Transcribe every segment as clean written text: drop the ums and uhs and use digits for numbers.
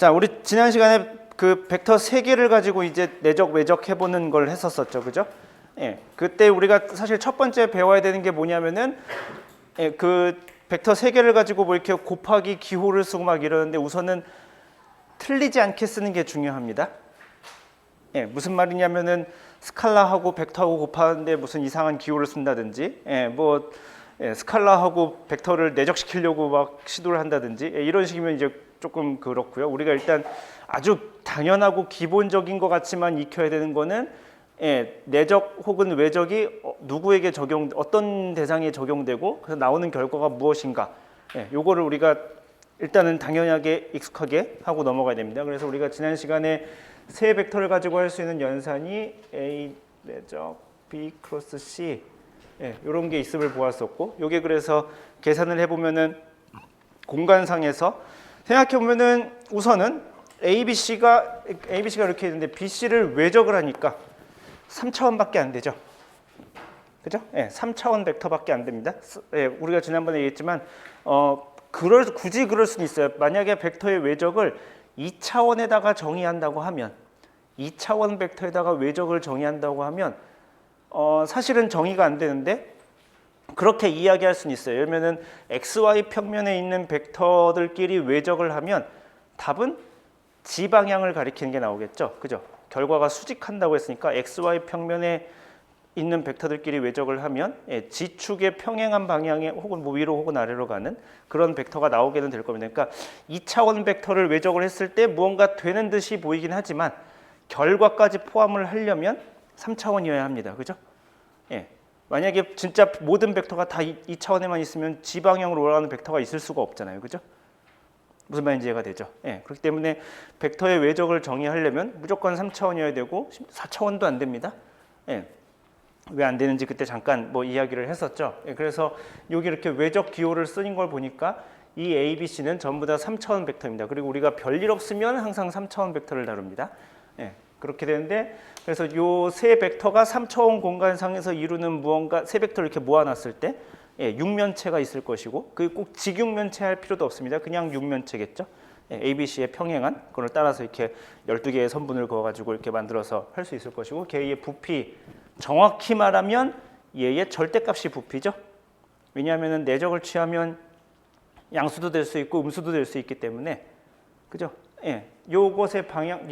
자, 우리 지난 시간에 그 벡터 3개를 가지고 이제 내적 외적 해보는 걸 했었었죠, 그죠? 예, 그때 우리가 사실 첫 번째 배워야 되는 게 뭐냐면은 그 벡터 3개를 가지고 뭐 이렇게 곱하기 기호를 쓰고 막 이러는데 우선은 틀리지 않게 쓰는 게 중요합니다. 예, 무슨 말이냐면은 스칼라하고 벡터하고 곱하는데 무슨 이상한 기호를 쓴다든지, 스칼라하고 벡터를 내적시키려고 막 시도를 한다든지, 이런 식이면 이제 조금 그렇고요. 우리가 일단 아주 당연하고 기본적인 것 같지만 익혀야 되는 거는 내적 혹은 외적이 누구에게 어떤 대상에 적용되고 그래서 나오는 결과가 무엇인가, 요거를 우리가 일단은 당연하게 익숙하게 하고 넘어가야 됩니다. 그래서 우리가 지난 시간에 세 벡터를 가지고 할 수 있는 연산이 A 내적 B 크로스 C, 이런 게 있음을 보았었고, 요게 그래서 계산을 해보면은 공간상에서 생각해 보면은 우선은 ABC가 이렇게 있는데 BC를 외적을 하니까 3차원밖에 안 되죠. 그죠? 3차원 벡터밖에 안 됩니다. 우리가 지난번에 얘기했지만 굳이 그럴 수는 있어요. 만약에 벡터의 외적을 2차원에다가 정의한다고 하면, 2차원 벡터에다가 외적을 정의한다고 하면 사실은 정의가 안 되는데 그렇게 이야기할 수는 있어요. 예를 들면 XY 평면에 있는 벡터들끼리 외적을 하면 답은 G 방향을 가리키는 게 나오겠죠. 그죠? 결과가 수직한다고 했으니까 XY 평면에 있는 벡터들끼리 외적을 하면 G축의 평행한 방향에 혹은 뭐 위로 혹은 아래로 가는 그런 벡터가 나오게는 될 겁니다. 그러니까 2차원 벡터를 외적을 했을 때 무언가 되는 듯이 보이긴 하지만 결과까지 포함을 하려면 3차원이어야 합니다. 그죠? 만약에 진짜 모든 벡터가 다 2차원에만 있으면 G 방향으로 올라가는 벡터가 있을 수가 없잖아요. 그죠? 무슨 말인지 이해가 되죠? 그렇기 때문에 벡터의 외적을 정의하려면 무조건 3차원이어야 되고 4차원도 안 됩니다. 왜 안 되는지 그때 잠깐 뭐 이야기를 했었죠. 그래서 여기 이렇게 외적 기호를 쓰는 걸 보니까 이 A, B, C는 전부 다 3차원 벡터입니다. 그리고 우리가 별일 없으면 항상 3차원 벡터를 다룹니다. 그렇게 되는데, 그래서 요 세 벡터가 3차원 공간상에서 이루는 무언가, 세 벡터를 이렇게 모아놨을 때 육면체가 있을 것이고, 그게 꼭 직육면체 할 필요도 없습니다. 그냥 육면체겠죠. ABC의 평행한 그걸 따라서 이렇게 12개의 선분을 그어가지고 이렇게 만들어서 할 수 있을 것이고, 걔의 부피, 정확히 말하면 얘의 절대값이 부피죠. 왜냐하면 내적을 취하면 양수도 될 수 있고 음수도 될 수 있기 때문에, 그죠? 요것의 방향,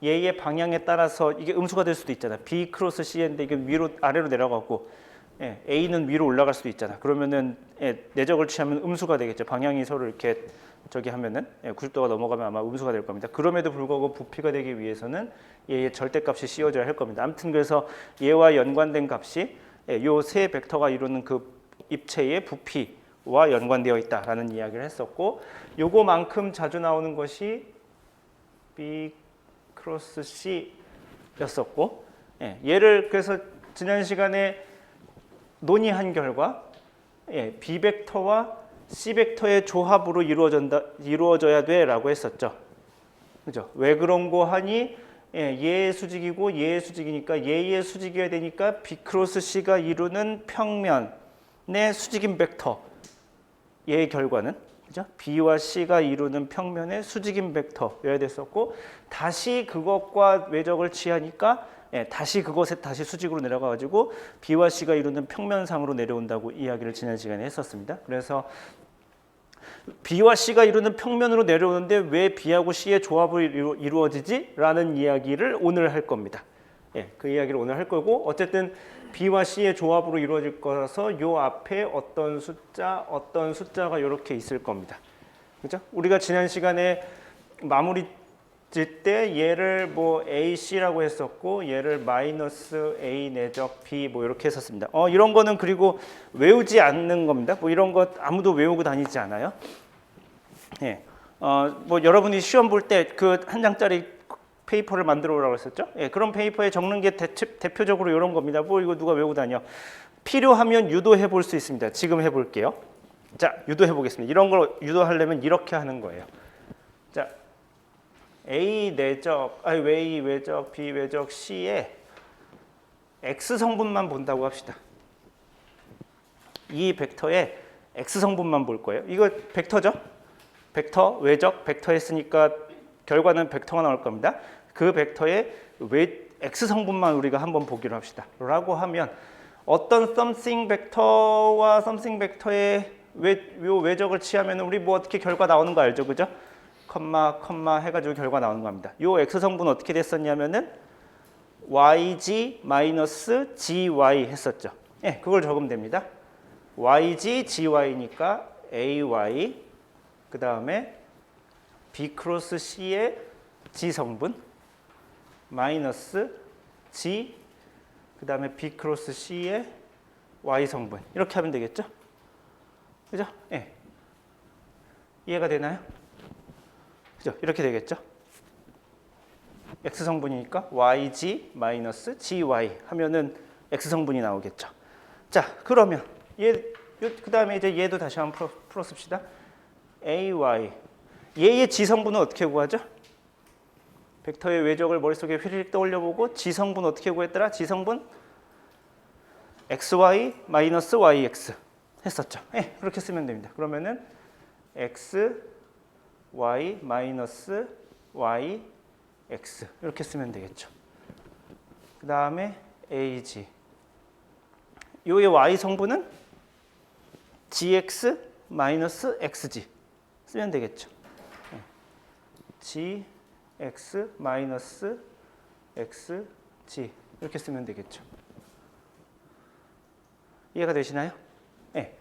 얘의 방향에 따라서 이게 음수가 될 수도 있잖아. B 크로스 C인데 이게 위로 아래로 내려가고 A는 위로 올라갈 수도 있잖아. 그러면은 내적을 취하면 음수가 되겠죠. 방향이 서로 이렇게 하면은 90도가 넘어가면 아마 음수가 될 겁니다. 그럼에도 불구하고 부피가 되기 위해서는 얘의 절대값이 씌워져야 할 겁니다. 아무튼 그래서 얘와 연관된 값이 요 세 벡터가 이루는 그 입체의 부피와 연관되어 있다라는 이야기를 했었고, 요거만큼 자주 나오는 것이 B 크로스 C였었고, 얘를 그래서 지난 시간에 논의한 결과 B 벡터와 C 벡터의 조합으로 이루어져야 돼라고 했었죠. 그죠? 왜 그런 거 하니? 얘의 수직이고 얘의 수직이니까 얘의 수직이어야 되니까 B 크로스 C가 이루는 평면의 수직인 벡터, 얘의 결과는, 그죠? B와 C가 이루는 평면의 수직인 벡터여야 됐었고, 다시 그것과 외적을 취하니까 다시 그것에 다시 수직으로 내려가가지고 B와 C가 이루는 평면상으로 내려온다고 이야기를 지난 시간에 했었습니다. 그래서 B와 C가 이루는 평면으로 내려오는데 왜 B하고 C의 조합을 이루어지지? 라는 이야기를 오늘 할 겁니다. 그 이야기를 오늘 할 거고, 어쨌든 B와 C의 조합으로 이루어질 거라서 요 앞에 어떤 숫자가 이렇게 있을 겁니다. 그죠? 우리가 지난 시간에 마무리 질 때 얘를 뭐 AC라고 했었고, 얘를 마이너스 A 내적 B 뭐 이렇게 했었습니다. 이런 거는 그리고 외우지 않는 겁니다. 뭐 이런 거 아무도 외우고 다니지 않아요. 뭐 여러분이 시험 볼 때 그 한 장짜리 페이퍼를 만들어 오라고 했었죠. 그런 페이퍼에 적는 게 대표적으로 이런 겁니다. 뭐 이거 누가 외우고 다녀. 필요하면 유도해 볼 수 있습니다. 지금 해볼게요. 자, 유도해 보겠습니다. 이런 걸 유도하려면 이렇게 하는 거예요. 자, A 내적, A 외적, B 외적 C의 X 성분만 본다고 합시다. 이 벡터의 X 성분만 볼 거예요. 이거 벡터죠? 벡터, 외적, 벡터 했으니까 결과는 벡터가 나올 겁니다. 그 벡터의 x 성분만 우리가 한번 보기로 합시다. 라고 하면 어떤 something 벡터와 something 벡터의 요 외적을 취하면 우리 뭐 어떻게 결과 나오는 거 알죠? 그죠? 컴마 해가지고 결과 나오는 겁니다. 요 x 성분 어떻게 됐었냐면은 yg-gy 했었죠. 예, 그걸 적으면 됩니다. yg, gy니까 ay 그 다음에 b 크로스 c의 g 성분 마이너스 g 그 다음에 b 크로스 c의 y 성분 이렇게 하면 되겠죠? 그죠? 예. 이해가 되나요? 그죠? 이렇게 되겠죠? x 성분이니까 yg 마이너스 gy 하면은 x 성분이 나오겠죠. 자, 그러면 그 다음에 이제 얘도 다시 한번 풀어씁시다. ay 얘의 g 성분은 어떻게 구하죠? 벡터의 외적을 머릿속에 휘리릭 떠올려보고 g 성분 어떻게 구했더라? g 성분 xy 마이너스 yx 했었죠. 예, 그렇게 쓰면 됩니다. 그러면은 x y 마이너스 y x 이렇게 쓰면 되겠죠. 그 다음에 ag 요의 y 성분은 gx 마이너스 xg 쓰면 되겠죠. gx 마이너스 xg 이렇게 쓰면 되겠죠. 이해가 되시나요? 네.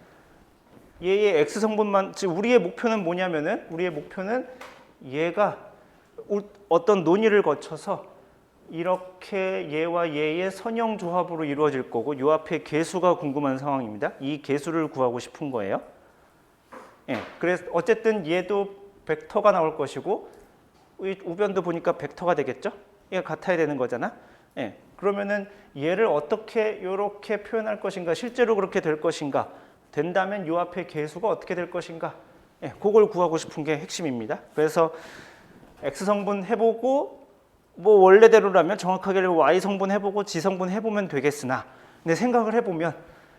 얘의 x 성분만, 즉 우리의 목표는 뭐냐면은 우리의 목표는 얘가 어떤 논의를 거쳐서 이렇게 얘와 얘의 선형 조합으로 이루어질 거고 요 앞에 개수가 궁금한 상황입니다. 이 개수를 구하고 싶은 거예요. 예, 그래서 어쨌든 얘도 벡터가 나올 것이고 우변도 보니까 벡터가 되겠죠. 얘가 같아야 되는 거잖아. 예, 그러면은 얘를 어떻게 이렇게 표현할 것인가, 실제로 그렇게 될 것인가, 된다면 요 앞에 개수가 어떻게 될 것인가, 예, 그걸 구하고 싶은 게 핵심입니다. 그래서 x 성분 해보고 뭐 원래대로라면 정확하게 y 성분 해보고 g 성분 해보면 되겠으나, 근데 생각을 해보면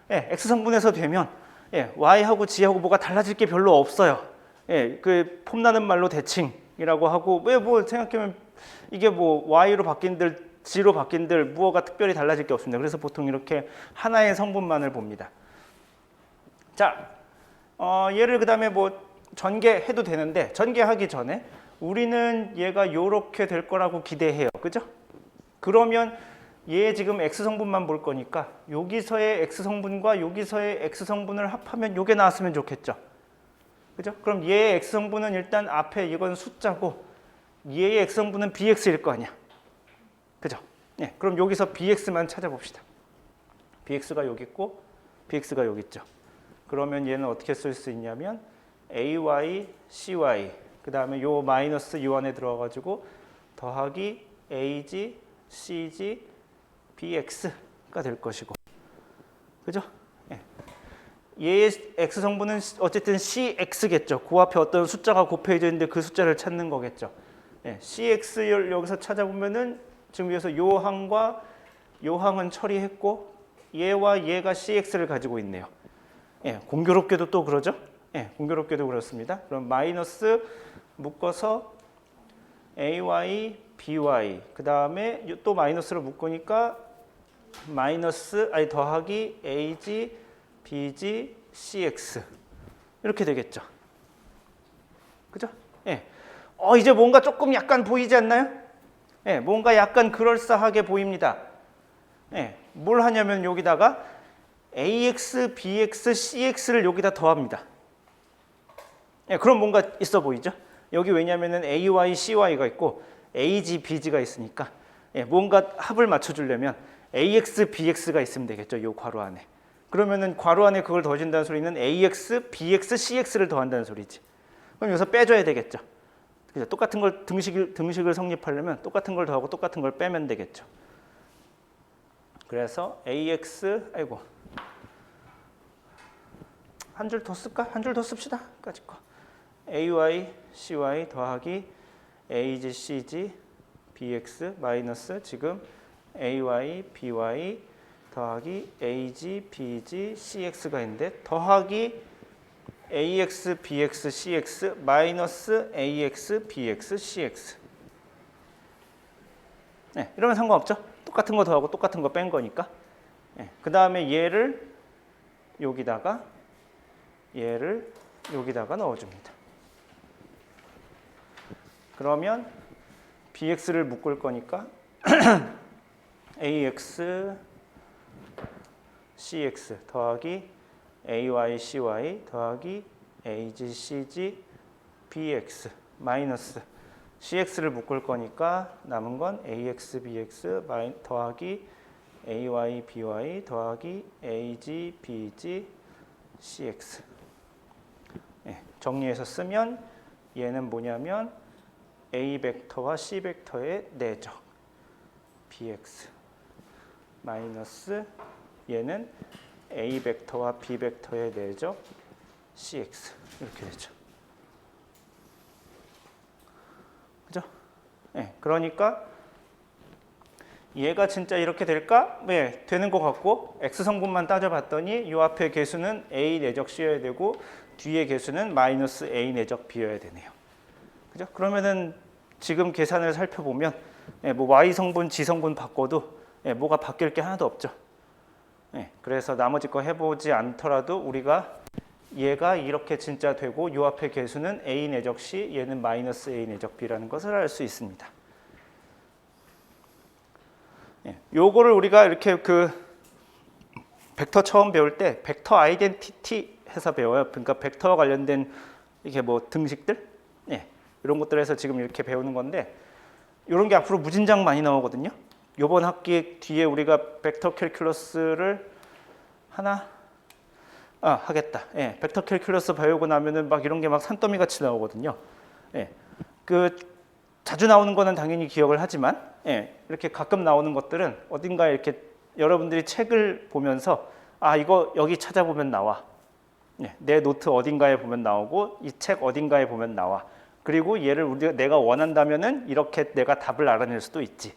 예, x 성분에서 되면 예, y하고 g하고 뭐가 달라질 게 별로 없어요. 예, 그 폼나는 말로 대칭이라고 하고 왜 뭐 생각해보면 이게 뭐 y로 바뀐들 g로 바뀐들 무엇가 특별히 달라질 게 없습니다. 그래서 보통 이렇게 하나의 성분만을 봅니다. 자, 얘를 그 다음에 뭐 전개해도 되는데 전개하기 전에 우리는 얘가 이렇게 될 거라고 기대해요. 그죠? 그러면 얘 지금 x 성분만 볼 거니까 여기서의 x 성분과 여기서의 x 성분을 합하면 이게 나왔으면 좋겠죠. 그죠? 그럼 얘의 x 성분은 일단 앞에 이건 숫자고 얘의 x 성분은 bx일 거 아니야. 그죠? 네, 그럼 여기서 bx만 찾아봅시다. bx가 여기 있고 bx가 여기 있죠. 그러면 얘는 어떻게 쓸 수 있냐면 ay, cy 그 다음에 요 마이너스 요 안에 들어가가지고 더하기 ag, cg, bx가 될 것이고, 그죠? 예. 얘의 x 성분은 어쨌든 cx겠죠. 그 앞에 어떤 숫자가 곱해져 있는데 그 숫자를 찾는 거겠죠. 예. cx를 여기서 찾아보면은 지금 위에서 요 항과 요 항은 처리했고 얘와 얘가 cx를 가지고 있네요. 예. 공교롭게도 또 그러죠. 예, 공교롭게도 그렇습니다. 그럼 마이너스 묶어서 ay, by 그 다음에 또 마이너스로 묶으니까 마이너스 더하기 ag, bg, cx 이렇게 되겠죠. 그죠? 예. 이제 뭔가 조금 약간 보이지 않나요? 예, 뭔가 약간 그럴싸하게 보입니다. 예, 뭘 하냐면 여기다가 ax, bx, cx를 여기다 더합니다. 예, 그럼 뭔가 있어 보이죠? 여기 왜냐면은 AY, CY가 있고 AG, BG가 있으니까 예, 뭔가 합을 맞춰주려면 AX, BX가 있으면 되겠죠. 이 괄호 안에. 그러면은 괄호 안에 그걸 더해준다는 소리는 AX, BX, CX를 더한다는 소리지. 그럼 여기서 빼줘야 되겠죠. 그죠? 똑같은 걸 등식을 성립하려면 똑같은 걸 더하고 똑같은 걸 빼면 되겠죠. 그래서 AX, 한 줄 더 쓸까? 한 줄 더 씁시다. 까짓 거. AY, CY 더하기 AG, CG, BX 마이너스 지금 AY, BY 더하기 AG, BG, CX가 있는데 더하기 ax, bx, cx 마이너스 ax, bx, cx. 네, 이러면 상관없죠? 똑같은 거 더하고 똑같은 거 뺀 거니까. 네, 그 다음에 얘를 여기다가 넣어줍니다. 그러면 bx를 묶을 거니까 ax, cx 더하기 ay, cy 더하기 ag, cg, bx 마이너스 cx를 묶을 거니까 남은 건 ax, bx 더하기 ay, by 더하기 ag, bg, cx. 네, 정리해서 쓰면 얘는 뭐냐면 a 벡터와 c 벡터의 내적 bx 마이너스 얘는 a 벡터와 b 벡터의 내적 cx 이렇게 되죠. 그죠? 네, 그러니까 얘가 진짜 이렇게 될까? 네, 되는 것 같고 x 성분만 따져봤더니 이 앞에 개수는 a 내적 c여야 되고 뒤에 개수는 마이너스 a 내적 b여야 되네요. 그죠? 그러면은 지금 계산을 살펴보면 뭐 y 성분, g 성분 바꿔도 뭐가 바뀔 게 하나도 없죠. 그래서 나머지 거 해보지 않더라도 우리가 얘가 이렇게 진짜 되고 이 앞에 개수는 a 내적 c, 얘는 마이너스 a 내적 b라는 것을 알 수 있습니다. 요거를 우리가 이렇게 그 벡터 처음 배울 때 벡터 아이덴티티 해서 배워요. 그러니까 벡터와 관련된 이게 뭐 등식들, 이런 것들에서 지금 이렇게 배우는 건데 이런 게 앞으로 무진장 많이 나오거든요. 이번 학기 뒤에 우리가 벡터 캘큘러스를 하겠다. 벡터 캘큘러스 배우고 나면은 막 이런 게 막 산더미 같이 나오거든요. 그 자주 나오는 거는 당연히 기억을 하지만 이렇게 가끔 나오는 것들은 어딘가에 이렇게 여러분들이 책을 보면서 이거 여기 찾아보면 나와. 내 노트 어딘가에 보면 나오고 이 책 어딘가에 보면 나와. 그리고 얘를 내가 원한다면은 이렇게 내가 답을 알아낼 수도 있지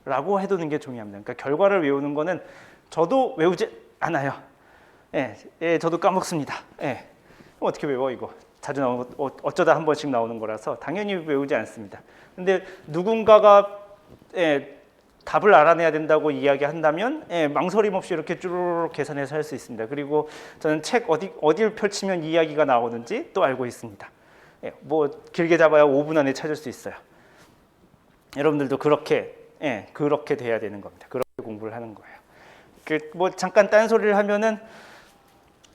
라고 해두는 게 중요합니다. 그러니까 결과를 외우는 거는 저도 외우지 않아요. 저도 까먹습니다. 어떻게 외워 이거? 자주 나오는 거 어쩌다 한 번씩 나오는 거라서 당연히 외우지 않습니다. 근데 누군가가 답을 알아내야 된다고 이야기한다면 망설임 없이 이렇게 쭈루룩 계산해서 할 수 있습니다. 그리고 저는 책 어디를 펼치면 이야기가 나오는지 또 알고 있습니다. 뭐 길게 잡아야 5분 안에 찾을 수 있어요. 여러분들도 그렇게 돼야 되는 겁니다. 그렇게 공부를 하는 거예요. 뭐 잠깐 딴소리를 하면은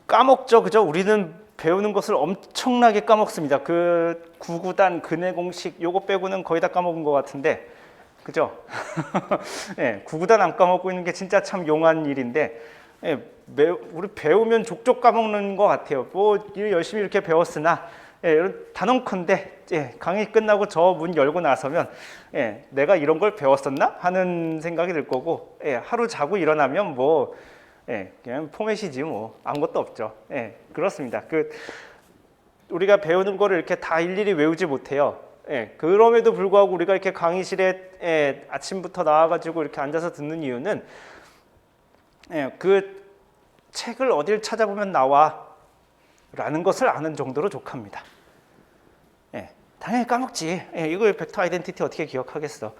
까먹죠, 그죠? 우리는 배우는 것을 엄청나게 까먹습니다. 그 구구단, 근해 공식 요거 빼고는 거의 다 까먹은 것 같은데, 그죠? 구구단 안 까먹고 있는 게 진짜 참 용한 일인데, 우리 배우면 족족 까먹는 것 같아요. 뭐 열심히 이렇게 배웠으나. 단언컨대 강의 끝나고 저 문 열고 나서면 내가 이런 걸 배웠었나 하는 생각이 들 거고 하루 자고 일어나면 뭐 그냥 포맷이지 뭐 아무것도 없죠. 그렇습니다. 우리가 배우는 거를 이렇게 다 일일이 외우지 못해요. 그럼에도 불구하고 우리가 이렇게 강의실에 아침부터 나와가지고 이렇게 앉아서 듣는 이유는 그 책을 어딜 찾아보면 나와 라는 것을 아는 정도로 족합니다. 당연히 까먹지. 이걸 벡터 아이덴티티 어떻게 기억하겠어.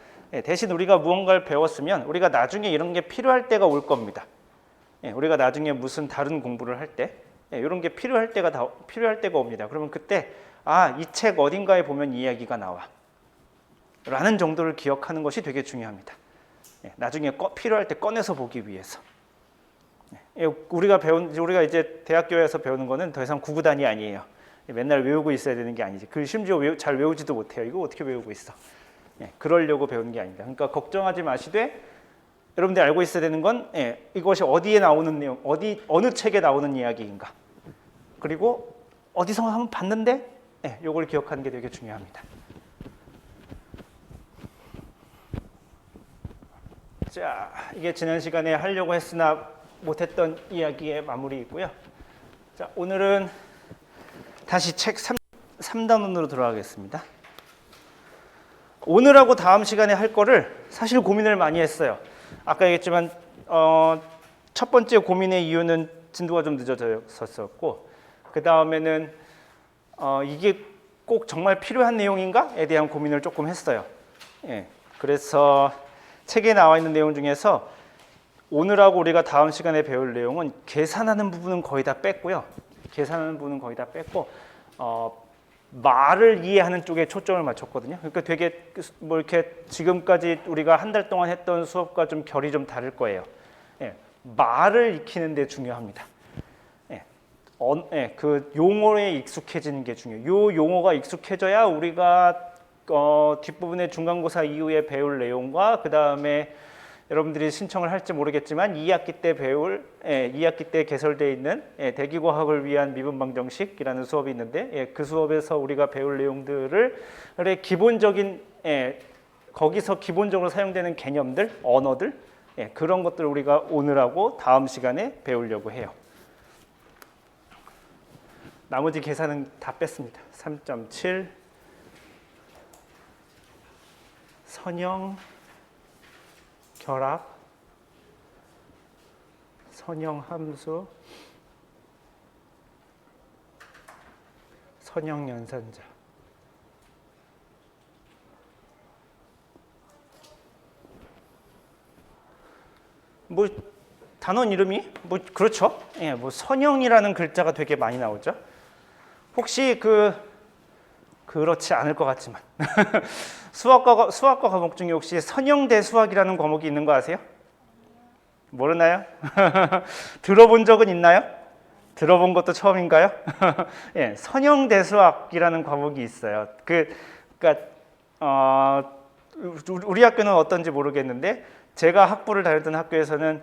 대신 우리가 무언가를 배웠으면 우리가 나중에 이런 게 필요할 때가 올 겁니다. 우리가 나중에 무슨 다른 공부를 할 때 이런 게 필요할 때가 옵니다. 그러면 그때 이 책 어딘가에 보면 이야기가 나와 라는 정도를 기억하는 것이 되게 중요합니다. 나중에 필요할 때 꺼내서 보기 위해서. 우리가 이제 대학교에서 배우는 거는 더 이상 구구단이 아니에요. 맨날 외우고 있어야 되는 게 아니지. 심지어 잘 외우지도 못해요. 이거 어떻게 외우고 있어? 그러려고 배우는 게 아닙니다. 그러니까 걱정하지 마시되 여러분들이 알고 있어야 되는 건 이것이 어디에 나오는 내용, 어느 책에 나오는 이야기인가. 그리고 어디서 한번 봤는데 이걸 기억하는 게 되게 중요합니다. 자, 이게 지난 시간에 하려고 했으나 못했던 이야기의 마무리이고요. 자, 오늘은 다시 책 3단원으로 들어가겠습니다. 오늘하고 다음 시간에 할 거를 사실 고민을 많이 했어요. 아까 얘기했지만 첫 번째 고민의 이유는 진도가 좀 늦어졌었고 그 다음에는 이게 꼭 정말 필요한 내용인가에 대한 고민을 조금 했어요. 예, 그래서 책에 나와 있는 내용 중에서 오늘하고 우리가 다음 시간에 배울 내용은 계산하는 부분은 거의 다 뺐고요. 계산하는 부분은 거의 다 뺐고 말을 이해하는 쪽에 초점을 맞췄거든요. 그러니까 되게 뭐 이렇게 지금까지 우리가 한 달 동안 했던 수업과 좀 결이 좀 다를 거예요. 예, 말을 익히는 데 중요합니다. 그 용어에 익숙해지는 게 중요해요. 요 용어가 익숙해져야 우리가 뒷부분에 중간고사 이후에 배울 내용과 그 다음에 여러분들이 신청을 할지 모르겠지만 2학기 때 배울 2학기 때 개설되어 있는 대기과학을 위한 미분방정식이라는 수업이 있는데 그 수업에서 우리가 배울 내용들을 기본적인 거기서 기본적으로 사용되는 개념들, 언어들 그런 것들을 우리가 오늘하고 다음 시간에 배우려고 해요. 나머지 계산은 다 뺐습니다. 3.7 선형 결합 선형 함수 선형 연산자 뭐 단원 이름이 뭐 그렇죠. 예, 뭐 선형이라는 글자가 되게 많이 나오죠. 혹시 그렇지 않을 것 같지만 수학과 과목 중에 혹시 선형대 수학이라는 과목이 있는 거 아세요? 모르나요? 들어본 적은 있나요? 들어본 것도 처음인가요? 예, 선형대 수학이라는 과목이 있어요. 그러니까 우리 학교는 어떤지 모르겠는데 제가 학부를 다녔던 학교에서는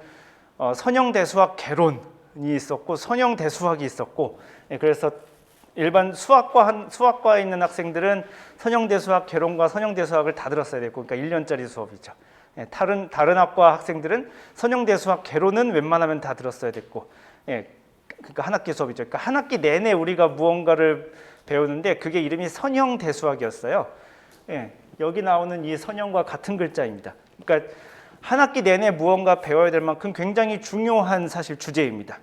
선형대 수학 개론이 있었고 선형대 수학이 있었고 그래서 일반 수학과에 있는 학생들은 선형대 수학 개론과 선형대 수학을 다 들었어야 됐고 그러니까 1년짜리 수업이죠. 다른 학과 학생들은 선형대 수학 개론은 웬만하면 다 들었어야 됐고 그러니까 한 학기 수업이죠. 그러니까 한 학기 내내 우리가 무언가를 배우는데 그게 이름이 선형대 수학이었어요. 여기 나오는 이 선형과 같은 글자입니다. 그러니까 한 학기 내내 무언가 배워야 될 만큼 굉장히 중요한 사실 주제입니다.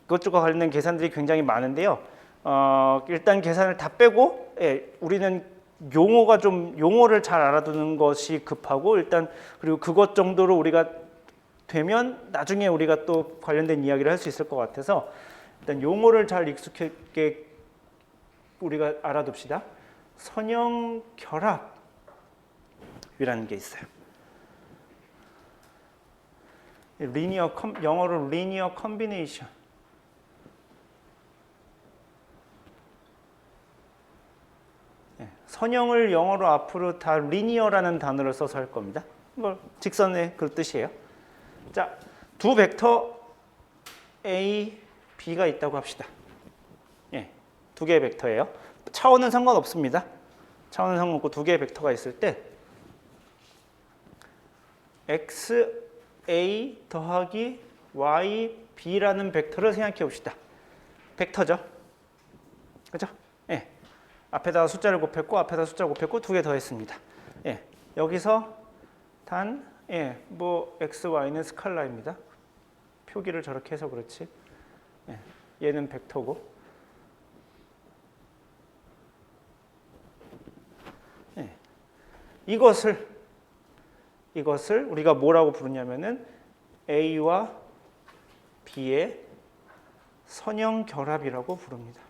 이것저것 관련된 계산들이 굉장히 많은데요. 일단 계산을 다 빼고 우리는 용어를 잘 알아두는 것이 급하고 일단 그리고 그것 정도로 우리가 되면 나중에 우리가 또 관련된 이야기를 할 수 있을 것 같아서 일단 용어를 잘 익숙하게 우리가 알아둡시다. 선형 결합이라는 게 있어요. 영어로 linear combination. 선형을 영어로 앞으로 다 linear라는 단어를 써서 할 겁니다. 이걸 직선의 그 뜻이에요. 자, 두 벡터 A, B가 있다고 합시다. 두 개의 벡터예요. 차원은 상관없습니다. 차원은 상관없고 두 개의 벡터가 있을 때 X, A 더하기 Y, B라는 벡터를 생각해 봅시다. 벡터죠. 그죠? 앞에다가 숫자를 곱했고 앞에다 숫자 곱했고 두 개 더했습니다. 여기서 단 뭐 x, y는 스칼라입니다. 표기를 저렇게 해서 그렇지. 얘는 벡터고. 이것을 우리가 뭐라고 부르냐면은 A와 B의 선형 결합이라고 부릅니다.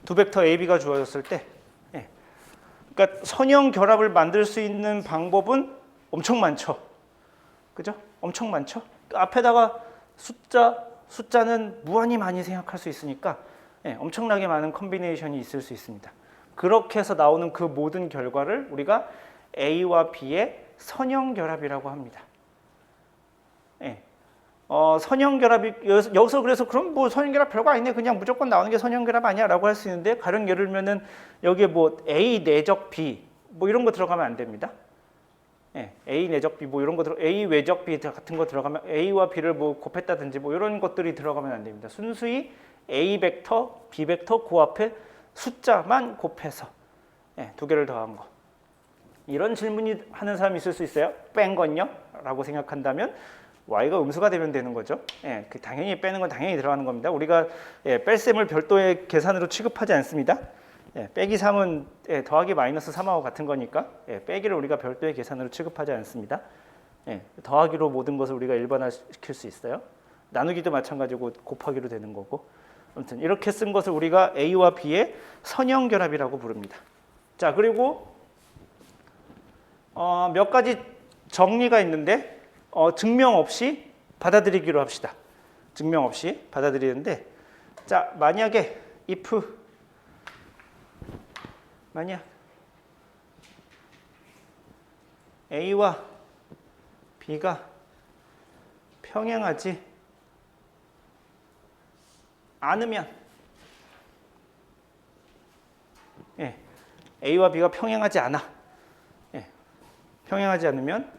두 벡터 A, B가 주어졌을 때 그러니까 선형 결합을 만들 수 있는 방법은 엄청 많죠. 그죠? 엄청 많죠. 앞에다가 숫자는 무한히 많이 생각할 수 있으니까 엄청나게 많은 컨비네이션이 있을 수 있습니다. 그렇게 해서 나오는 그 모든 결과를 우리가 A와 B의 선형 결합이라고 합니다. 선형 결합이 여기서 그래서 그럼 뭐 선형 결합 별거 아니네 그냥 무조건 나오는 게 선형 결합 아니야라고 할 수 있는데 가령 예를 들면은 여기에 뭐 A 내적 B 뭐 이런 거 들어가면 안 됩니다. A 내적 B 뭐 이런 거 A 외적 B 같은 거 들어가면 A와 B를 뭐 곱했다든지 뭐 이런 것들이 들어가면 안 됩니다. 순수히 A 벡터, B 벡터 그 앞에 숫자만 곱해서 두 개를 더한 거. 이런 질문이 하는 사람이 있을 수 있어요. 뺀 건요? 라고 생각한다면 y가 음수가 되면 되는 거죠. 예, 당연히 빼는 건 당연히 들어가는 겁니다. 우리가 뺄셈을 별도의 계산으로 취급하지 않습니다. 빼기 3은 더하기 마이너스 3하고 같은 거니까 빼기를 우리가 별도의 계산으로 취급하지 않습니다. 더하기로 모든 것을 우리가 일반화시킬 수 있어요. 나누기도 마찬가지고 곱하기로 되는 거고. 아무튼 이렇게 쓴 것을 우리가 A와 B의 선형결합이라고 부릅니다. 자, 그리고 몇 가지 정리가 있는데 증명 없이 받아들이기로 합시다. 증명 없이 받아들이는데, 자, 만약에 if 만약 A와 B가 평행하지 않으면, A와 B가 평행하지 않아. 평행하지 않으면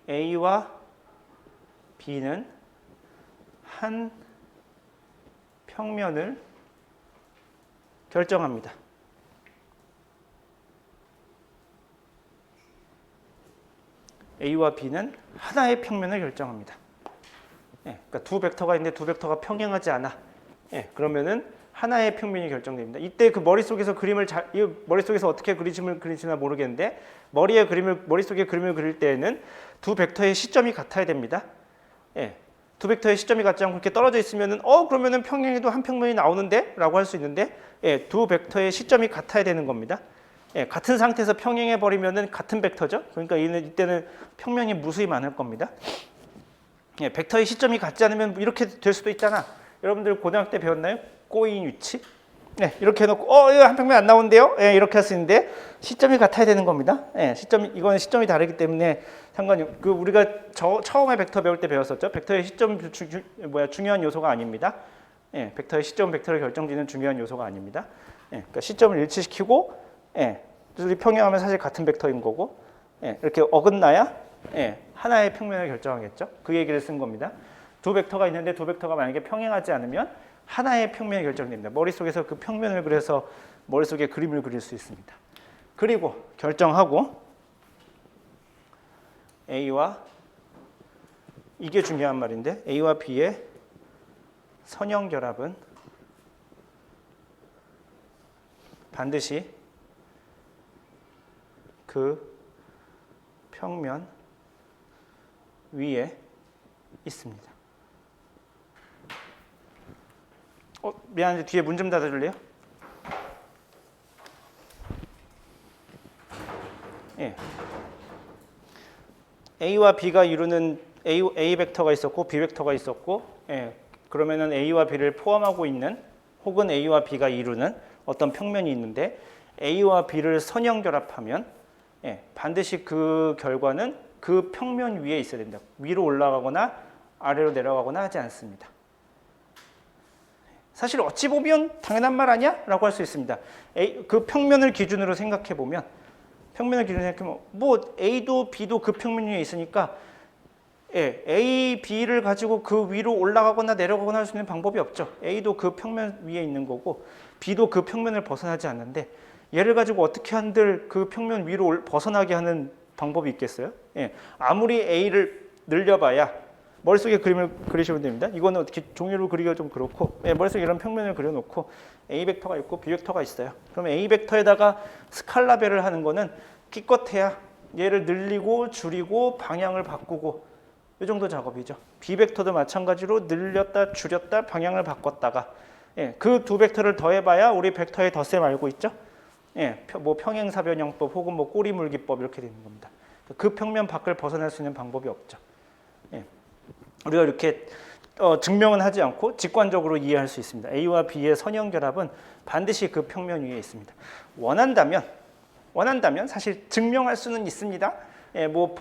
A와 B는 한 평면을 결정합니다. A와 B는 하나의 평면을 결정합니다. 그러니까 두 벡터가 있는데 두 벡터가 평행하지 않아. 그러면은 하나의 평면이 결정됩니다. 이때 그 머릿속에서 머릿속에서 어떻게 그리시나 모르겠는데 머릿속에 그림을 그릴 때에는 두 벡터의 시점이 같아야 됩니다. 두 벡터의 시점이 같지 않고 이렇게 떨어져 있으면은 그러면은 평행에도 한 평면이 나오는데? 라고 할 수 있는데 두 벡터의 시점이 같아야 되는 겁니다. 같은 상태에서 평행해 버리면은 같은 벡터죠. 그러니까 이때는 평면이 무수히 많을 겁니다. 벡터의 시점이 같지 않으면 이렇게 될 수도 있잖아. 여러분들 고등학교 때 배웠나요? 꼬인 위치? 이렇게 해놓고 이거 한 평면 안 나오는데요? 이렇게 할 수 있는데 시점이 같아야 되는 겁니다. 이거는 시점이 다르기 때문에 상관이 우리가 처음에 벡터 배울 때 배웠었죠. 벡터의 시점 중요한 요소가 아닙니다. 벡터의 시점 벡터를 결정짓는 중요한 요소가 아닙니다. 그러니까 시점을 일치시키고 둘이 평행하면 사실 같은 벡터인 거고 이렇게 어긋나야 하나의 평면을 결정하겠죠. 그 얘기를 쓴 겁니다. 두 벡터가 있는데 두 벡터가 만약에 평행하지 않으면 하나의 평면이 결정됩니다. 머릿속에서 그 평면을 그려서 머릿속에 그림을 그릴 수 있습니다. 그리고 결정하고 A와 이게 중요한 말인데 A와 B의 선형결합은 반드시 그 평면 위에 있습니다. 미안한데 뒤에 문 좀 닫아줄래요? A와 B가 이루는 A 벡터가 있었고 B 벡터가 있었고 그러면은 A와 B를 포함하고 있는 혹은 A와 B가 이루는 어떤 평면이 있는데 A와 B를 선형결합하면 반드시 그 결과는 그 평면 위에 있어야 된다. 위로 올라가거나 아래로 내려가거나 하지 않습니다. 사실 어찌 보면 당연한 말 아니야? 라고 할 수 있습니다. 그 평면을 기준으로 생각해 보면 뭐 A도 B도 그 평면 위에 있으니까 A, B를 가지고 그 위로 올라가거나 내려가거나 할 수 있는 방법이 없죠. A도 그 평면 위에 있는 거고 B도 그 평면을 벗어나지 않는데 얘를 가지고 어떻게 한들 그 평면 위로 벗어나게 하는 방법이 있겠어요? 아무리 A를 늘려봐야 머릿속에 그림을 그리시면 됩니다. 이거는 어떻게 종이로 그리기가 좀 그렇고 머릿속에 이런 평면을 그려놓고 A 벡터가 있고 B 벡터가 있어요. 그럼 A 벡터에다가 스칼라별을 하는 거는 기껏해야 얘를 늘리고 줄이고 방향을 바꾸고 이 정도 작업이죠. B 벡터도 마찬가지로 늘렸다 줄였다 방향을 바꿨다가 그 두 벡터를 더해봐야 우리 벡터의 덧셈 알고 있죠? 뭐 평행사변형법 혹은 뭐 꼬리물기법 이렇게 되는 겁니다. 그 평면 밖을 벗어날 수 있는 방법이 없죠. 우리가 이렇게 증명은 하지 않고 직관적으로 이해할 수 있습니다. A와 B의 선형결합은 반드시 그 평면 위에 있습니다. 원한다면 사실 증명할 수는 있습니다. 뭐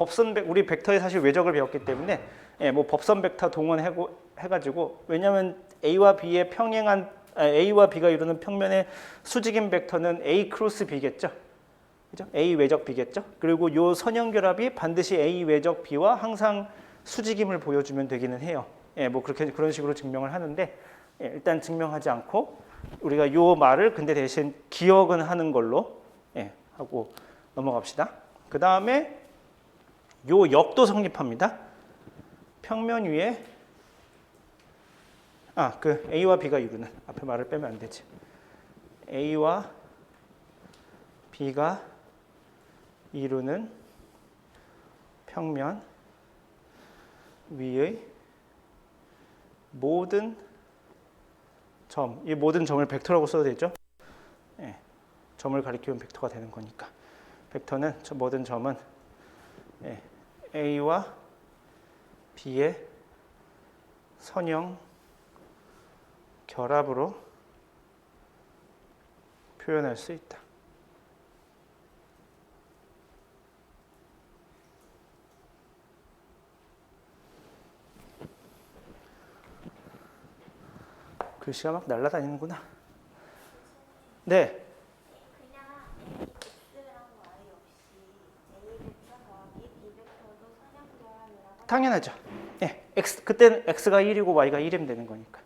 우리 벡터의 사실 외적을 배웠기 때문에 뭐 법선 벡터 동원해가지고 왜냐하면 A와 B가 이루는 평면의 수직인 벡터는 A 크로스 B겠죠. 그죠? A 외적 B겠죠. 그리고 요 선형결합이 반드시 A 외적 B와 항상 수직임을 보여주면 되기는 해요. 뭐 그런 식으로 증명을 하는데 일단 증명하지 않고 우리가 요 말을 근데 대신 기억은 하는 걸로 하고 넘어갑시다. 그 다음에 요 역도 성립합니다. 평면 위에 그 A와 B가 이루는, 앞에 말을 빼면 안 되지. A와 B가 이루는 평면 위의 모든 점, 이 모든 점을 벡터라고 써도 되죠? 예, 점을 가리키면 벡터가 되는 거니까. 벡터는 저 모든 점은 A와 B의 선형 결합으로 표현할 수 있다. 글씨가 막 날아다니는구나. 네. 그냥 x랑 y 없이 a 벡터 더하기 b 벡터도 선형결합이라고. 당연하죠. 예, 그때는 x가 1이고 y가 1이면 되는 거니까.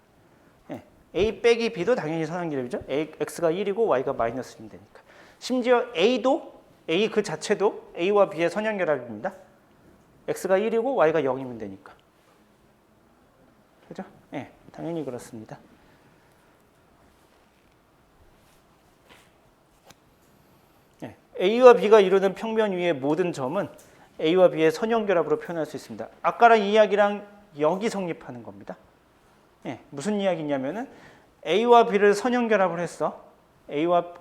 예, a 빼기 b도 당연히 선형결합이죠. x가 1이고 y가 마이너스 1이면 되니까. 심지어 a 그 자체도 a와 b의 선형결합입니다. x가 1이고 y가 0이면 되니까. 그죠? 예, 당연히 그렇습니다. A와 B가 이루는 평면 위의 모든 점은 A와 B의 선형결합으로 표현할 수 있습니다. 아까랑 이야기랑 여기 성립하는 겁니다. 무슨 이야기냐면은 A와 B를 선형결합을 했어. A와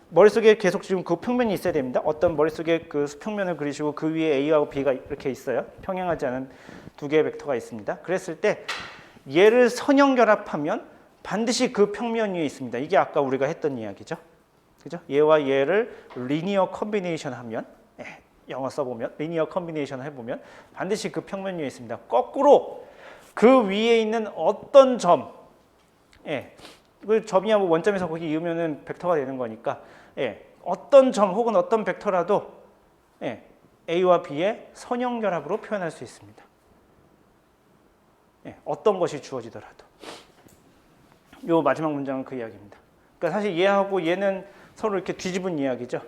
머릿속에 계속 지금 그 평면이 있어야 됩니다. 어떤 머릿속에 그 수평면을 그리시고 그 위에 A와 B가 이렇게 있어요. 평행하지 않은 두 개의 벡터가 있습니다. 그랬을 때 얘를 선형결합하면 반드시 그 평면 위에 있습니다. 이게 아까 우리가 했던 이야기죠. 그죠? 얘와 얘를 리니어 컨비네이션 하면, 영어 써보면 리니어 컨비네이션 해보면 반드시 그 평면 위에 있습니다. 거꾸로 그 위에 있는 어떤 점, 그 점이야 뭐 원점에서 거기 이으면은 벡터가 되는 거니까, 어떤 점 혹은 어떤 벡터라도 A와 B의 선형결합으로 표현할 수 있습니다. 어떤 것이 주어지더라도. 요 마지막 문장은 그 이야기입니다. 그러니까 사실 얘하고 얘는 서로 이렇게 뒤집은 이야기죠.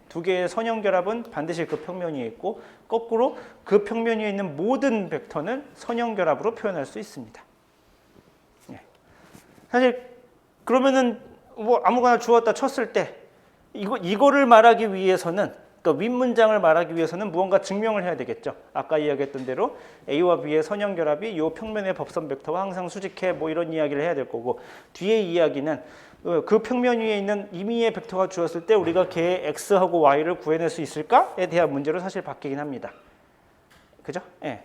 두 개의 선형결합은 반드시 그 평면 위에 있고, 거꾸로 그 평면 위에 있는 모든 벡터는 선형결합으로 표현할 수 있습니다. 사실 그러면은 뭐 아무거나 주었다 쳤을 때 이거를 말하기 위해서는, 그러니까 윗문장을 말하기 위해서는 무언가 증명을 해야 되겠죠. 아까 이야기했던 대로 A와 B의 선형결합이 이 평면의 법선 벡터와 항상 수직해, 뭐 이런 이야기를 해야 될 거고, 뒤에 이야기는 그 평면 위에 있는 임의의 벡터가 주었을 때 우리가 걔의 x하고 y를 구해낼 수 있을까에 대한 문제로 사실 바뀌긴 합니다. 그죠?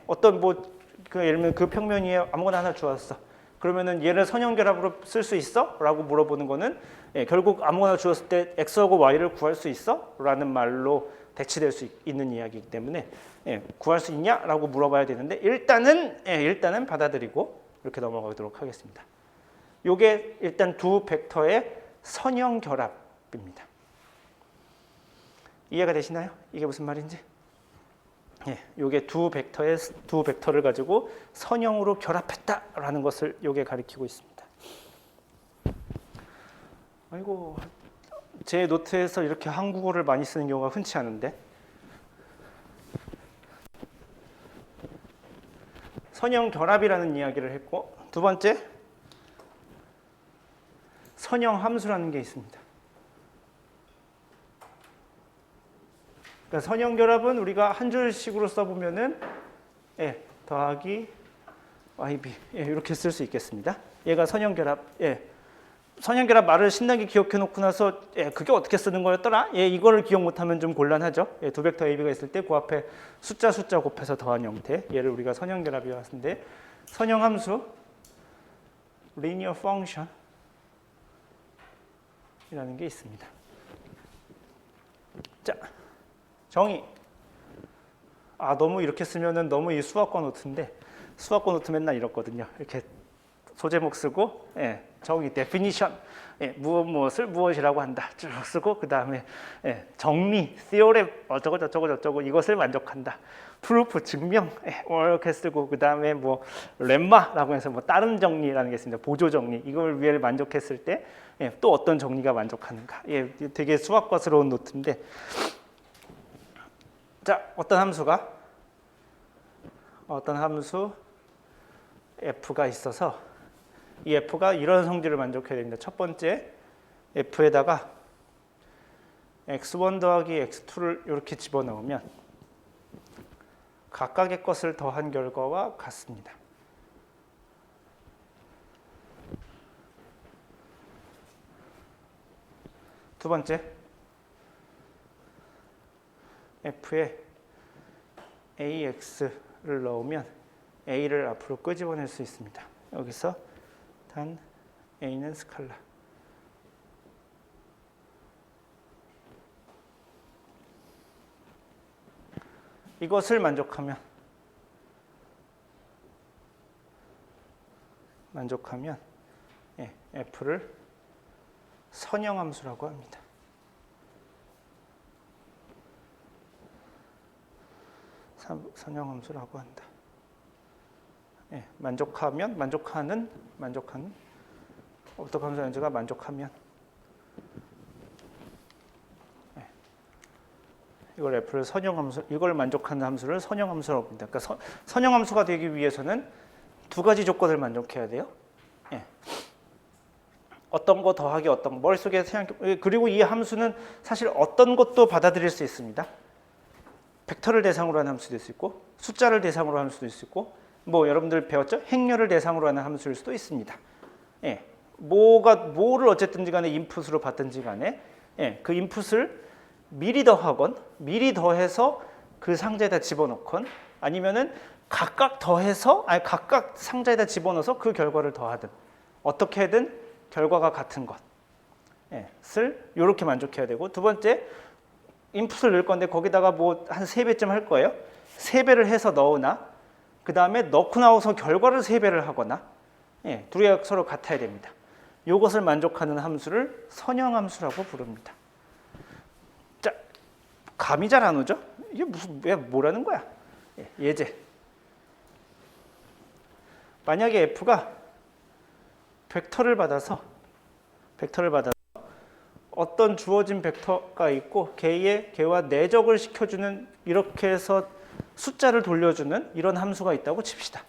어떤 예를 들면 그 평면 위에 아무거나 하나 주었어. 그러면은 얘를 선형결합으로 쓸 수 있어? 라고 물어보는 거는 결국 아무거나 주었을 때 x하고 y를 구할 수 있어? 라는 말로 대치될 수 있는 이야기이기 때문에 구할 수 있냐? 라고 물어봐야 되는데 일단은 받아들이고 이렇게 넘어가도록 하겠습니다. 요게 일단 두 벡터의 선형결합입니다. 이해가 되시나요? 이게 무슨 말인지? 요게 두 벡터를 가지고 선형으로 결합했다라는 것을 요게 가리키고 있습니다. 아이고, 제 노트에서 이렇게 한국어를 많이 쓰는 경우가 흔치 않은데. 선형결합이라는 이야기를 했고, 두 번째 선형함수라는 게 있습니다. 그러니까 선형결합은 우리가 한 줄씩으로 써보면은 더하기 yb 이렇게 쓸 수 있겠습니다. 얘가 선형결합. 선형결합 말을 신나게 기억해 놓고 나서 그게 어떻게 쓰는 거였더라? 이거를 기억 못하면 좀 곤란하죠. 두 벡터 ab가 있을 때 그 앞에 숫자 곱해서 더한 형태, 얘를 우리가 선형결합이라고 하는데, 선형함수 linear function 이라는 게 있습니다. 자, 정의. 너무 이렇게 쓰면은 너무 이 수학과 노트인데, 수학과 노트 맨날 이렇거든요. 이렇게 소제목 쓰고, 정의, definition, 무엇을 무엇이라고 한다 쭉 쓰고, 그 다음에 정리, theorem, 어쩌고 저쩌고 이것을 만족한다. 프루프, 증명, 이렇게 쓰고, 그 다음에 뭐 렘마라고 해서 뭐 다른 정리라는 게 있습니다. 보조 정리, 이걸 위에 만족했을 때 또 어떤 정리가 만족하는가. 되게 수학과스러운 노트인데, 자, 어떤 함수 f가 있어서 이 f가 이런 성질을 만족해야 됩니다. 첫 번째, f에다가 x1 더하기 x2를 이렇게 집어넣으면 각각의 것을 더한 결과와 같습니다. 두 번째, f에 ax를 넣으면 a를 앞으로 끄집어낼 수 있습니다. 여기서 단 a는 스칼라. 이것을 만족하면 f를 선형함수라고 합니다. 선형함수라고 한다. 만족하는 어떤 함수 연주가 만족하면 이걸 f를 선형함수, 이걸 만족하는 함수를 선형함수라고 합니다. 그러니까 선형함수가 되기 위해서는 두 가지 조건을 만족해야 돼요. 어떤 거 더하기 어떤 거, 머릿속에 생각, 그리고 이 함수는 사실 어떤 것도 받아들일 수 있습니다. 벡터를 대상으로 하는 함수도 있을 수 있고, 숫자를 대상으로 하는 수도 있을 수 있고, 뭐 여러분들 배웠죠? 행렬을 대상으로 하는 함수일 수도 있습니다. 뭐를 어쨌든지 간에 인풋으로 받든지 간에 그 인풋을 미리 더하건 미리 더해서 그 상자에다 집어넣건 아니면은 각각 상자에다 집어넣어서 그 결과를 더하든 어떻게든 결과가 같은 것을 이렇게 만족해야 되고, 두 번째, 인풋을 넣을 건데 거기다가 뭐 한 3배쯤 할 거예요. 3배를 해서 넣으나 그 다음에 넣고 나와서 결과를 3배를 하거나 둘이 서로 같아야 됩니다. 이것을 만족하는 함수를 선형함수라고 부릅니다. 자, 감이 잘 안 오죠? 이게 뭐라는 거야? 예제. 만약에 f가 벡터를 받아서 어떤 주어진 벡터가 있고 걔와 내적을 시켜주는, 이렇게 해서 숫자를 돌려주는 이런 함수가 있다고 칩시다.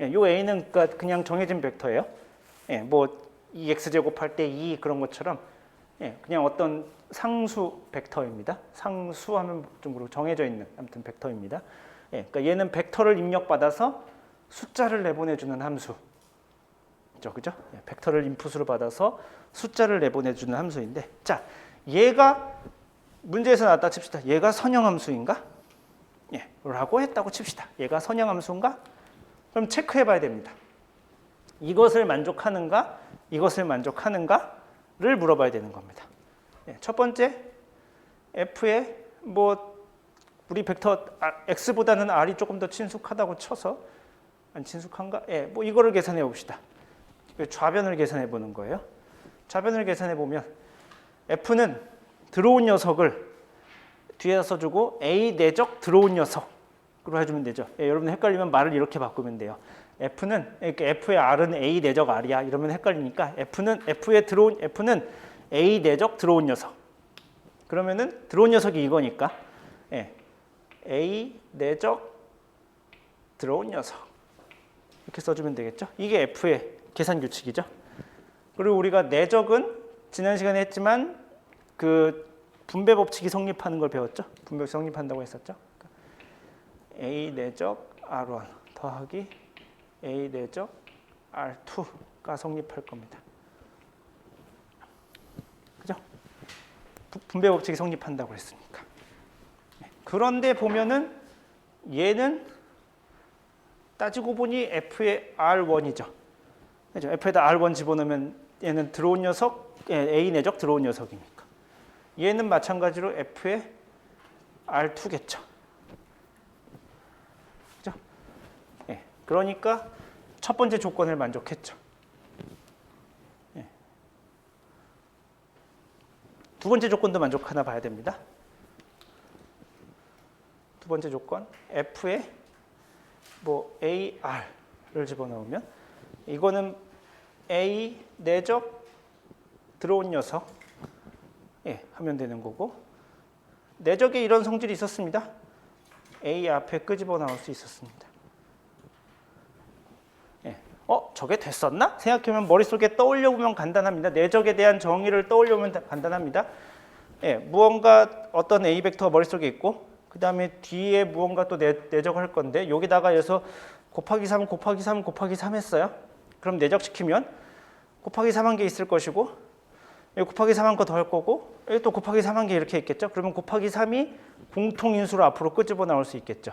요 a는 그냥 정해진 벡터예요. 뭐 2x 제곱할 때 2 그런 것처럼 그냥 어떤 상수 벡터입니다. 상수하면 좀 정해져 있는 아무튼 벡터입니다. 그러니까 얘는 벡터를 입력받아서 숫자를 내보내주는 함수. 그죠? 벡터를 인풋으로 받아서 숫자를 내보내주는 함수인데, 자, 얘가 문제에서 나왔다 칩시다. 얘가 선형함수인가? 라고 했다고 칩시다. 얘가 선형함수인가? 그럼 체크해봐야 됩니다. 이것을 만족하는가를 물어봐야 되는 겁니다. 첫 번째, f에 뭐 우리 벡터 x보다는 r이 조금 더 친숙하다고 쳐서, 안 친숙한가? 뭐 이거를 계산해 봅시다. 좌변을 계산해 보는 거예요. 좌변을 계산해 보면 f는 들어온 녀석을 뒤에다 써주고 a 내적 들어온 녀석으로 해주면 되죠. 여러분 헷갈리면 말을 이렇게 바꾸면 돼요. f는 f의 r은 a 내적 r이야 이러면 헷갈리니까 f는 a 내적 들어온 녀석. 그러면은 들어온 녀석이 이거니까 a 내적 들어온 녀석 이렇게 써주면 되겠죠. 이게 f의 계산 규칙이죠. 그리고 우리가 내적은 지난 시간에 했지만 그 분배 법칙이 성립하는 걸 배웠죠. 분배 법칙 성립한다고 했었죠. a 내적 r1 더하기 a 내적 r2가 성립할 겁니다. 그죠? 분배 법칙이 성립한다고 했으니까. 그런데 보면은 얘는 따지고 보니 f의 r1이죠. 그죠? f에다 r1 집어넣으면 얘는 들어온 녀석, a 내적 들어온 녀석이니까. 얘는 마찬가지로 f의 r2겠죠. 그죠? 그러니까 첫 번째 조건을 만족했죠. 두 번째 조건도 만족하나 봐야 됩니다. 두 번째 조건, f에 뭐 ar을 집어넣으면 이거는 a 내적 들어온 녀석 하면 되는 거고, 내적에 이런 성질이 있었습니다. A 앞에 끄집어 나올 수 있었습니다. 예. 저게 됐었나? 생각해보면 머릿속에 떠올려 보면 간단합니다. 내적에 대한 정의를 떠올려 보면 간단합니다. 예, 무언가 어떤 A 벡터가 머릿속에 있고 그 다음에 뒤에 무언가 또 내적할 건데 여기다가 해서 곱하기 3 곱하기 3 곱하기 3 했어요. 그럼 내적시키면 곱하기 3한 개 있을 것이고 여기 곱하기 3한 거 더 할 거고 여기 또 곱하기 3한 개 이렇게 있겠죠. 그러면 곱하기 3이 공통인수로 앞으로 끄집어 나올 수 있겠죠.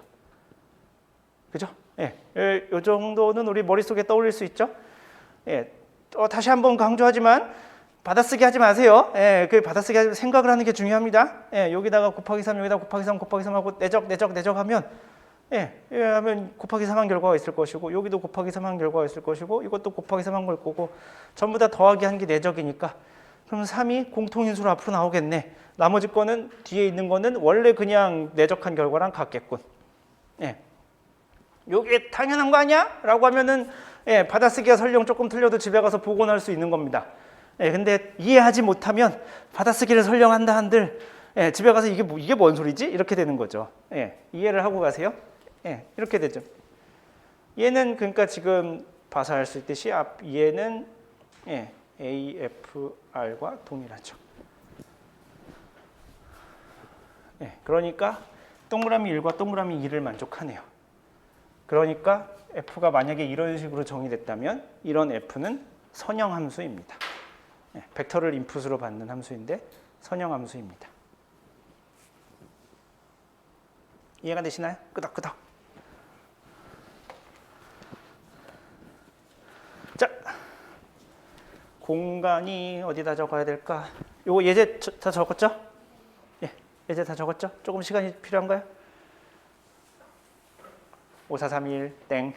그죠? 예, 이 정도는 우리 머릿속에 떠올릴 수 있죠. 예, 다시 한번 강조하지만 받아쓰기 하지 마세요. 예, 그 받아쓰기 하지 생각을 하는 게 중요합니다. 예, 여기다가 곱하기 3, 여기다 곱하기 3, 곱하기 3 하고 내적 하면 하면 곱하기 3한 결과가 있을 것이고 여기도 곱하기 3한 결과가 있을 것이고 이것도 곱하기 3한 걸 거고 전부 다 더하기 한 게 내적이니까 그럼 3이 공통인수로 앞으로 나오겠네. 나머지 거는 뒤에 있는 거는 원래 그냥 내적한 결과랑 같겠군. 예. 요게 당연한 거 아니야? 라고 하면은 받아쓰기가 설령 조금 틀려도 집에 가서 복원할 수 있는 겁니다. 근데 이해하지 못하면 받아쓰기를 설령 한다 한들 집에 가서 이게 뭔 소리지? 이렇게 되는 거죠. 이해를 하고 가세요. 이렇게 되죠. 얘는 그러니까 지금 봐서 알 수 있듯이 얘는 AFR과 동일하죠. 그러니까 동그라미 1과 동그라미 2를 만족하네요. 그러니까 F가 만약에 이런 식으로 정의됐다면 이런 F는 선형함수입니다. 벡터를 인풋으로 받는 함수인데 선형함수입니다. 이해가 되시나요? 끄덕끄덕. 자, 공간이 어디다 적어야 될까? 요거 예제 다 적었죠? 예제 다 적었죠? 조금 시간이 필요한가요? 5, 4, 3, 1, 땡.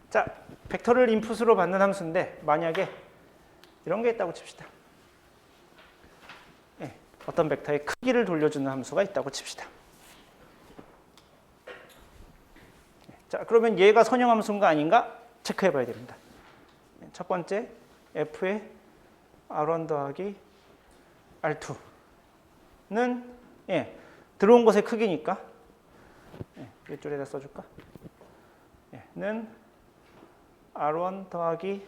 자, 벡터를 인풋으로 받는 함수인데 만약에 이런 게 있다고 칩시다. 어떤 벡터의 크기를 돌려주는 함수가 있다고 칩시다. 자, 그러면 얘가 선형함수인가 아닌가 체크해 봐야 됩니다. 첫 번째, F의 R1 더하기 R2는 들어온 것의 크기니까 이쪽에다 써줄까? 는 R1 더하기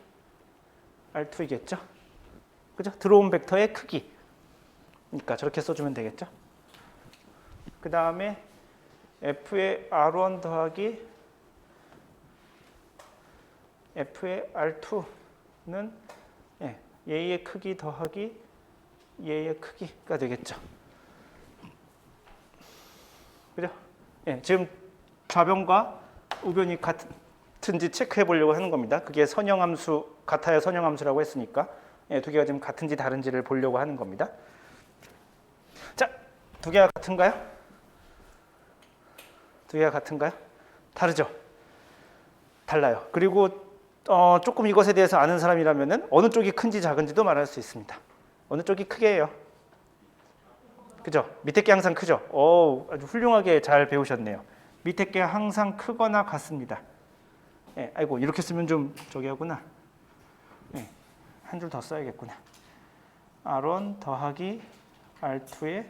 R2이겠죠? 그죠? 들어온 벡터의 크기. 그러니까 저렇게 써주면 되겠죠? 그 다음에 F의 R1 더하기 F의 R2는 얘의 크기 더하기 얘의 크기가 되겠죠. 그죠? 지금 좌변과 우변이 같은지 체크해 보려고 하는 겁니다. 그게 선형함수, 같아야 선형함수라고 했으니까 두 개가 지금 같은지 다른지를 보려고 하는 겁니다. 자, 두 개가 같은가요? 두 개가 같은가요? 다르죠? 달라요. 그리고 조금 이것에 대해서 아는 사람이라면은 어느 쪽이 큰지 작은지도 말할 수 있습니다. 어느 쪽이 크게 해요? 그죠? 밑에 게 항상 크죠? 아주 훌륭하게 잘 배우셨네요. 밑에 게 항상 크거나 같습니다. 아이고 이렇게 쓰면 좀 저기 하구나. 한 줄 더 써야겠구나. R1 더하기 R2에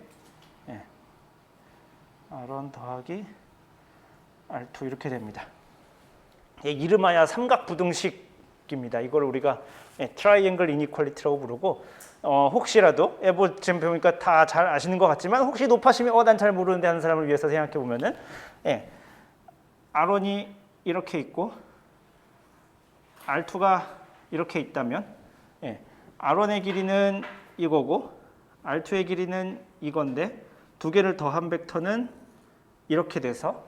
R1 더하기 R2 이렇게 됩니다. 이름하여 삼각부등식입니다. 이걸 우리가 트라이앵글 이니퀄리티라고 부르고 혹시라도 뭐 지금 배우니까 다 잘 아시는 것 같지만 혹시 높아시면 난 잘 모르는데 하는 사람을 위해서 생각해 보면은 R1이 이렇게 있고 R2가 이렇게 있다면 R1의 길이는 이거고 R2의 길이는 이건데 두 개를 더한 벡터는 이렇게 돼서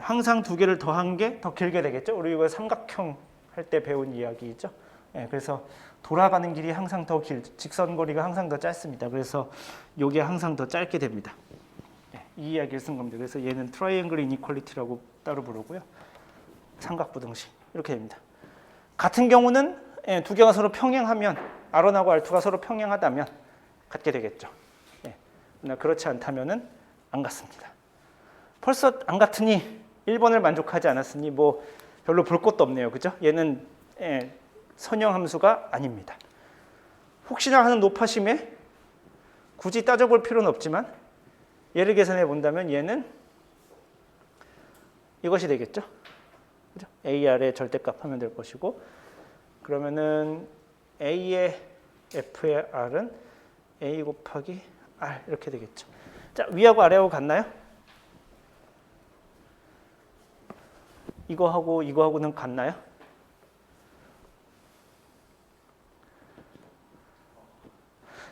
항상 두 개를 더한 게 더 길게 되겠죠. 우리 이거 삼각형 할 때 배운 이야기죠. 그래서 돌아가는 길이 항상 더 직선 거리가 항상 더 짧습니다. 그래서 이게 항상 더 짧게 됩니다. 이 이야기를 쓴 겁니다. 그래서 얘는 트라이앵글 이니퀄리티라고 따로 부르고요. 삼각부등식 이렇게 됩니다. 같은 경우는 두 개가 서로 평행하면 R1하고 R2가 서로 평행하다면 같게 되겠죠. 그러나 그렇지 않다면은 안 같습니다. 벌써 안 같으니 1번을 만족하지 않았으니 뭐 별로 볼 것도 없네요. 그죠? 얘는 선형 함수가 아닙니다. 혹시나 하는 높아심에 굳이 따져볼 필요는 없지만 얘를 계산해 본다면 얘는 이것이 되겠죠. 그죠? AR의 절대값 하면 될 것이고 그러면은 A의 F의 R은 A 곱하기 R 이렇게 되겠죠. 자, 위하고 아래하고 같나요? 이거하고는 같나요?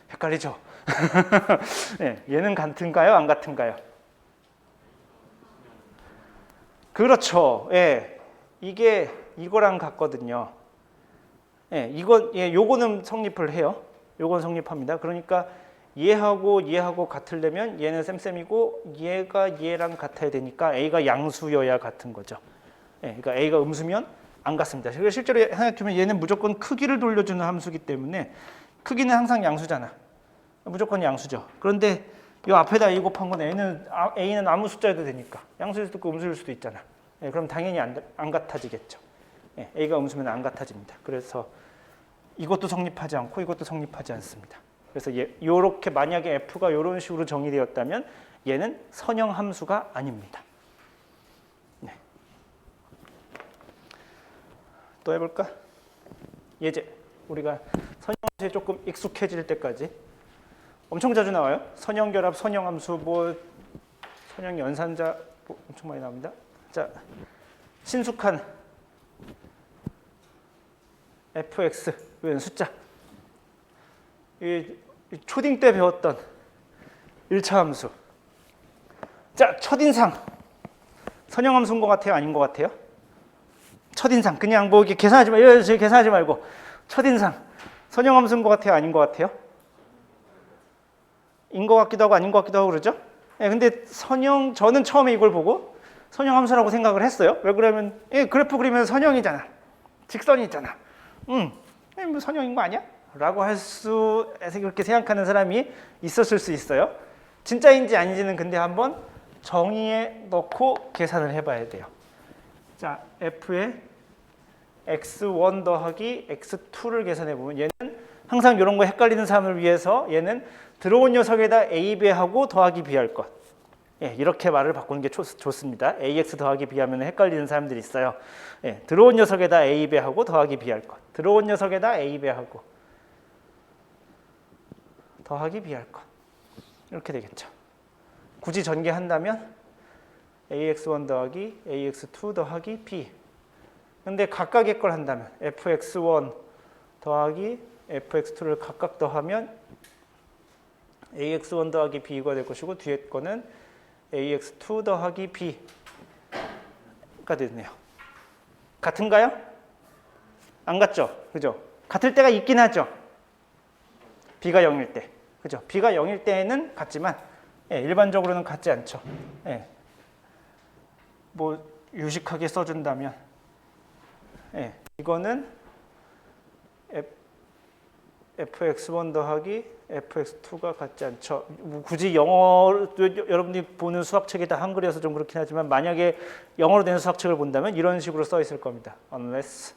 헷갈리죠? 네, 얘는 같은가요? 안 같은가요? 그렇죠. 예, 이게 이거랑 같거든요. 예, 요거는 성립을 해요. 요건 성립합니다. 그러니까 얘하고 같으려면 얘는 쌤쌤이고 얘가 얘랑 같아야 되니까 A가 양수여야 같은 거죠. 예, 그러니까 A가 음수면 안 같습니다. 그래서 실제로 생각해보면 얘는 무조건 크기를 돌려주는 함수이기 때문에 크기는 항상 양수잖아. 무조건 양수죠. 그런데 이 앞에다 A 곱한 건 A는 아무 숫자여도 되니까 양수일 수도 있고 음수일 수도 있잖아. 예, 그럼 당연히 안 같아지겠죠. 예, A가 음수면 안 같아집니다. 그래서 이것도 성립하지 않고 이것도 성립하지 않습니다. 그래서 요렇게 만약에 F가 이런 식으로 정의되었다면 얘는 선형 함수가 아닙니다. 네. 또 해볼까? 예제. 우리가 선형함수에 조금 익숙해질 때까지 엄청 자주 나와요. 선형결합, 선형함수, 선형 연산자 엄청 많이 나옵니다. 자, 신숙한 fx는 숫자. 이 초딩 때 배웠던 1차 함수. 자, 첫인상 선형함수인 것 같아요? 아닌 것 같아요? 첫인상 그냥 뭐 이렇게 계산하지 말고 계산하지 말고 첫인상 선형함수인 것 같아요? 아닌 것 같아요? 인 것 같기도 하고 아닌 것 같기도 하고 그러죠? 예, 근데 저는 처음에 이걸 보고 선형함수라고 생각을 했어요. 왜 그러면 그래프 그리면 선형이잖아. 직선이 있잖아. 뭐 선형인 거 아니야? 라고 그렇게 생각하는 사람이 있었을 수 있어요. 진짜인지 아닌지는 근데 한번 정의에 넣고 계산을 해봐야 돼요. 자, f의 x1 더하기 x2를 계산해보면 얘는 항상 이런 거 헷갈리는 사람을 위해서 얘는 들어온 녀석에다 a 배하고 더하기 b할 것. 예, 이렇게 말을 바꾸는 게 좋습니다. ax 더하기 b하면 헷갈리는 사람들이 있어요. 예, 들어온 녀석에다 a 배하고 더하기 b할 것. 들어온 녀석에다 a 배하고 더하기 b할 것. 이렇게 되겠죠. 굳이 전개한다면 ax1 더하기 ax2 더하기 b. 근데 각각의 걸 한다면 fx1 더하기 fx2를 각각 더하면 ax1 더하기 b가 될 것이고 뒤에 거는 ax2 더하기 b가 되네요. 같은가요? 안 같죠? 그죠? 같을 때가 있긴 하죠. b가 0일 때. 그죠? b가 0일 때는 같지만 일반적으로는 같지 않죠. 뭐 유식하게 써준다면 이거는 fx1 더하기 fx2가 같지 않죠. 굳이 영어 여러분들이 보는 수학책이 다 한글이어서 좀 그렇긴 하지만 만약에 영어로 된 수학책을 본다면 이런 식으로 써 있을 겁니다. unless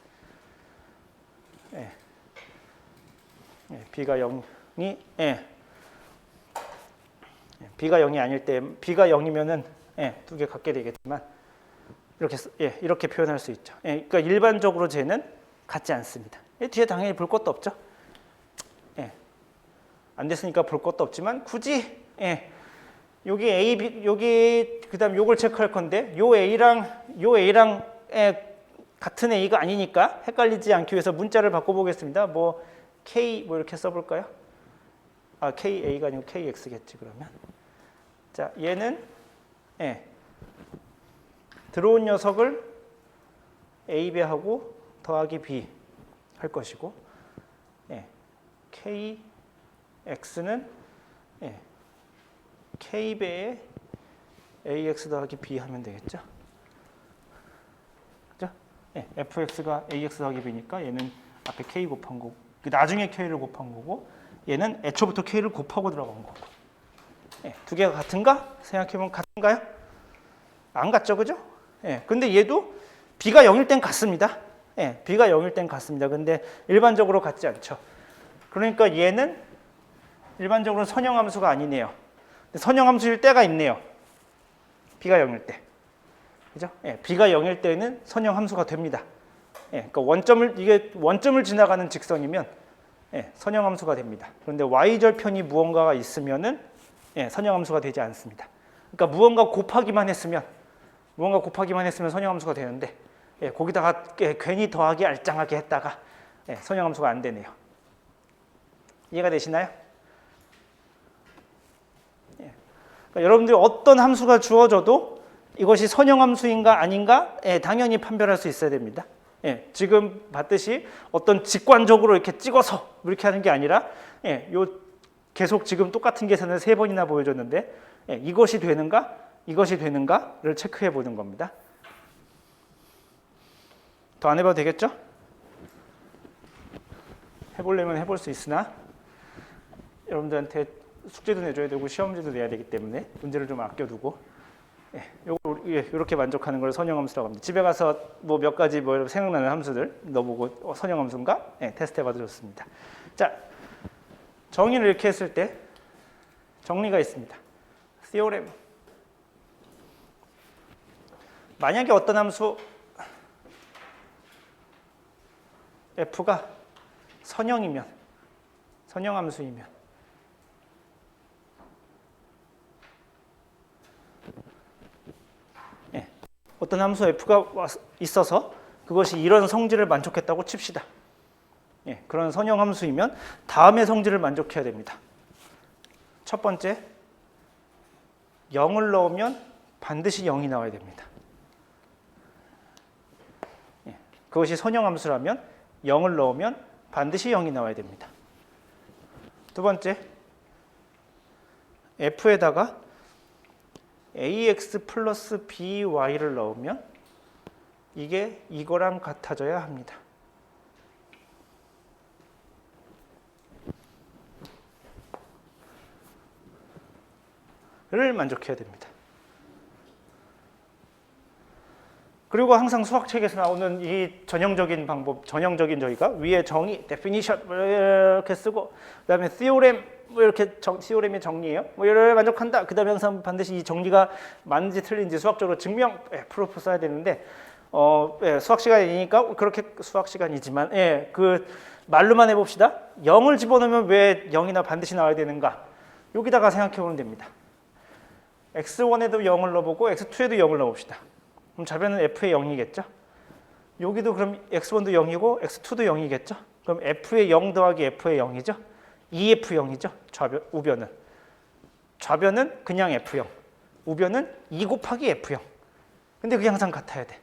b가 0이 b가 0이 아닐 때 b가 0이면은 두 개 갖게 되겠지만 이렇게 표현할 수 있죠. 그러니까 일반적으로 쟤는 같지 않습니다. 뒤에 당연히 볼 것도 없죠. 안 됐으니까 볼 것도 없지만 굳이 여기 A, B, 여기 그다음 요걸 체크할 건데 요 A랑 같은 A가 아니니까 헷갈리지 않기 위해서 문자를 바꿔보겠습니다. 뭐 K 뭐 이렇게 써볼까요? KA가 아니고 KX겠지 그러면. 자, 얘는 들어온 녀석을 A 배하고 더하기 B 할 것이고 KX는 K배의 AX 더하기 B 하면 되겠죠. 그죠? FX가 AX 더하기 B니까 얘는 앞에 K 곱한 거고 나중에 K를 곱한 거고 얘는 애초부터 K를 곱하고 들어간 거고 두 개가 같은가? 생각해보면 같은가요? 안 같죠, 그죠? 근데 얘도 B가 0일 땐 같습니다. B가 0일 땐 같습니다. 근데 일반적으로 같지 않죠. 그러니까 얘는 일반적으로 선형함수가 아니네요. 선형함수일 때가 있네요. b가 0일 때. 그죠? 예, b가 0일 때는 선형함수가 됩니다. 예, 그러니까 원점을 지나가는 직선이면 예, 선형함수가 됩니다. 그런데 y절편이 무언가가 있으면은 예, 선형함수가 되지 않습니다. 그러니까 무언가 곱하기만 했으면 선형함수가 되는데 예, 거기다가 괜히 더하기 알짱하게 했다가 예, 선형함수가 안 되네요. 이해가 되시나요? 예. 그러니까 여러분들이 어떤 함수가 주어져도 이것이 선형함수인가 아닌가 당연히 판별할 수 있어야 됩니다. 지금 봤듯이 어떤 직관적으로 이렇게 찍어서 이렇게 하는 게 아니라 요 계속 지금 똑같은 계산을 3번이나 보여줬는데 이것이 되는가를 체크해 보는 겁니다. 더 안 해봐도 되겠죠? 해보려면 해볼 수 있으나 여러분들한테 숙제도 내줘야 되고 시험지도 내야 되기 때문에 문제를 좀 아껴두고 이렇게 만족하는 걸 선형함수라고 합니다. 집에 가서 뭐 몇 가지 생각나는 함수들 넣어보고 선형함수인가 테스트해봐도 좋습니다. 자, 정의를 이렇게 했을 때 정리가 있습니다. theorem. 만약에 어떤 함수 f가 선형함수이면 어떤 함수 f가 있어서 그것이 이런 성질을 만족했다고 칩시다. 그런 선형함수이면 다음의 성질을 만족해야 됩니다. 첫 번째, 0을 넣으면 반드시 0이 나와야 됩니다. 그것이 선형함수라면 0을 넣으면 반드시 0이 나와야 됩니다. 두 번째, f에다가 ax 플러스 by를 넣으면 이게 이거랑 같아져야 합니다. 를 만족해야 됩니다. 그리고 항상 수학책에서 나오는 이 전형적인 방법, 저희가 위에 정의, definition 이렇게 쓰고 그다음에 theorem 이렇게 theorem이 정리예요. 이를 만족한다. 그다음에 항상 반드시 이 정리가 맞는지 틀린지 수학적으로 증명, 프루프 써야 되는데 수학 시간이니까 그렇게 수학 시간이지만 그 말로만 해봅시다. 0을 집어넣으면 왜 0이나 반드시 나와야 되는가? 여기다가 생각해보면 됩니다. x1에도 0을 넣어보고 x2에도 0을 넣어봅시다. 그럼 좌변은 f의 0이겠죠? 여기도 그럼 x1도 0이고 x2도 0이겠죠? 그럼 f의 0 더하기 f의 0이죠? 2f0이죠? 우변은. 좌변은 그냥 f0. 우변은 2 곱하기 f0. 근데 그게 항상 같아야 돼.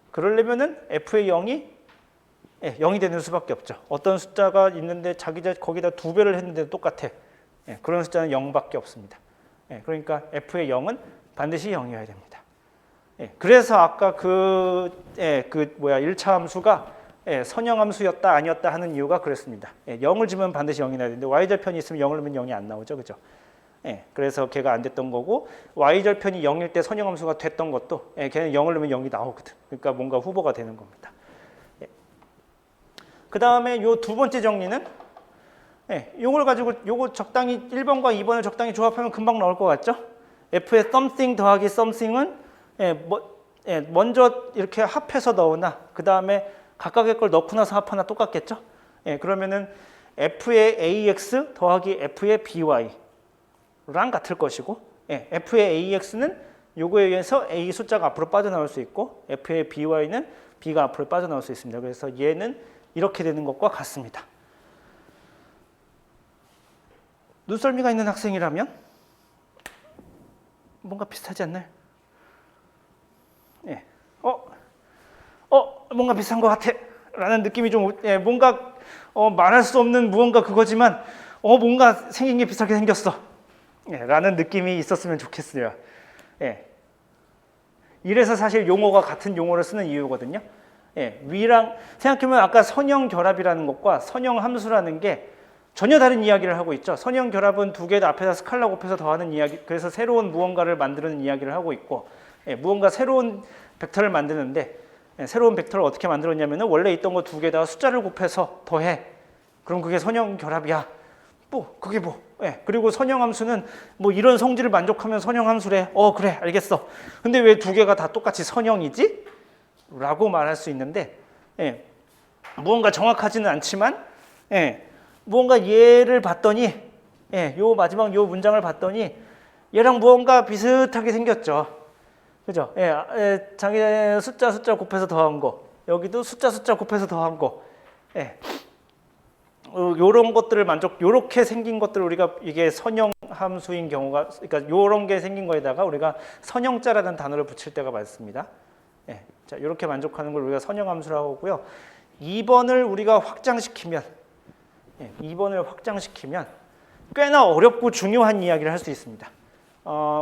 그러려면은 f의 0이 0이 되는 수밖에 없죠. 어떤 숫자가 있는데 거기다 2배를 했는데 똑같아. 그런 숫자는 0밖에 없습니다. 그러니까 f의 0은 반드시 0이어야 됩니다. 그래서 아까 1차 함수가 선형함수였다 아니었다 하는 이유가 그랬습니다. 0을 집으면 반드시 0이 나야 되는데 y절편이 있으면 0을 넣으면 0이 안 나오죠. 그죠? 그래서 걔가 안 됐던 거고 y절편이 0일 때 선형함수가 됐던 것도 걔는 0을 넣으면 0이 나오거든. 그러니까 뭔가 후보가 되는 겁니다. 그 다음에 요 두 번째 정리는 요걸 가지고 요거 적당히 1번과 2번을 적당히 조합하면 금방 나올 것 같죠? f의 something 더하기 something은 먼저 이렇게 합해서 넣으나 그 다음에 각각의 걸 넣고 나서 합하나 똑같겠죠? 그러면은 f의 ax 더하기 f의 by랑 같을 것이고 f의 ax는 요거에 의해서 a 숫자가 앞으로 빠져나올 수 있고 f의 by는 b가 앞으로 빠져나올 수 있습니다. 그래서 얘는 이렇게 되는 것과 같습니다. 눈썰미가 있는 학생이라면 뭔가 비슷하지 않나요? 뭔가 비슷한 것 같아 라는 느낌이 좀 뭔가 말할 수 없는 무언가 그거지만 뭔가 생긴 게 비슷하게 생겼어 라는 느낌이 있었으면 좋겠어요. 이래서 사실 용어가 같은 용어를 쓰는 이유거든요. 위랑 생각해보면 아까 선형 결합이라는 것과 선형 함수라는 게 전혀 다른 이야기를 하고 있죠. 선형 결합은 두 개 앞에다 스칼라 곱해서 더하는 이야기, 그래서 새로운 무언가를 만드는 이야기를 하고 있고 무언가 새로운 벡터를 만드는데 새로운 벡터를 어떻게 만들었냐면 원래 있던 거 두 개에다가 숫자를 곱해서 더해. 그럼 그게 선형 결합이야. 그게 뭐? 예. 그리고 선형함수는 뭐 이런 성질을 만족하면 선형함수래. 그래, 알겠어. 근데 왜 두 개가 다 똑같이 선형이지? 라고 말할 수 있는데, 예. 무언가 정확하지는 않지만, 예. 무언가 얘를 봤더니, 예. 요 마지막 요 문장을 봤더니 얘랑 무언가 비슷하게 생겼죠. 그죠? 예. 자기 숫자 곱해서 더한 거. 여기도 숫자 곱해서 더한 거. 예. 요런 것들을 요렇게 생긴 것들을 우리가 이게 선형 함수인 경우가, 그러니까 요런 게 생긴 거에다가 우리가 선형자라는 단어를 붙일 때가 많습니다. 예. 자, 요렇게 만족하는 걸 우리가 선형 함수라고 하고요. 2번을 우리가 확장시키면, 예, 2번을 확장시키면 꽤나 어렵고 중요한 이야기를 할 수 있습니다.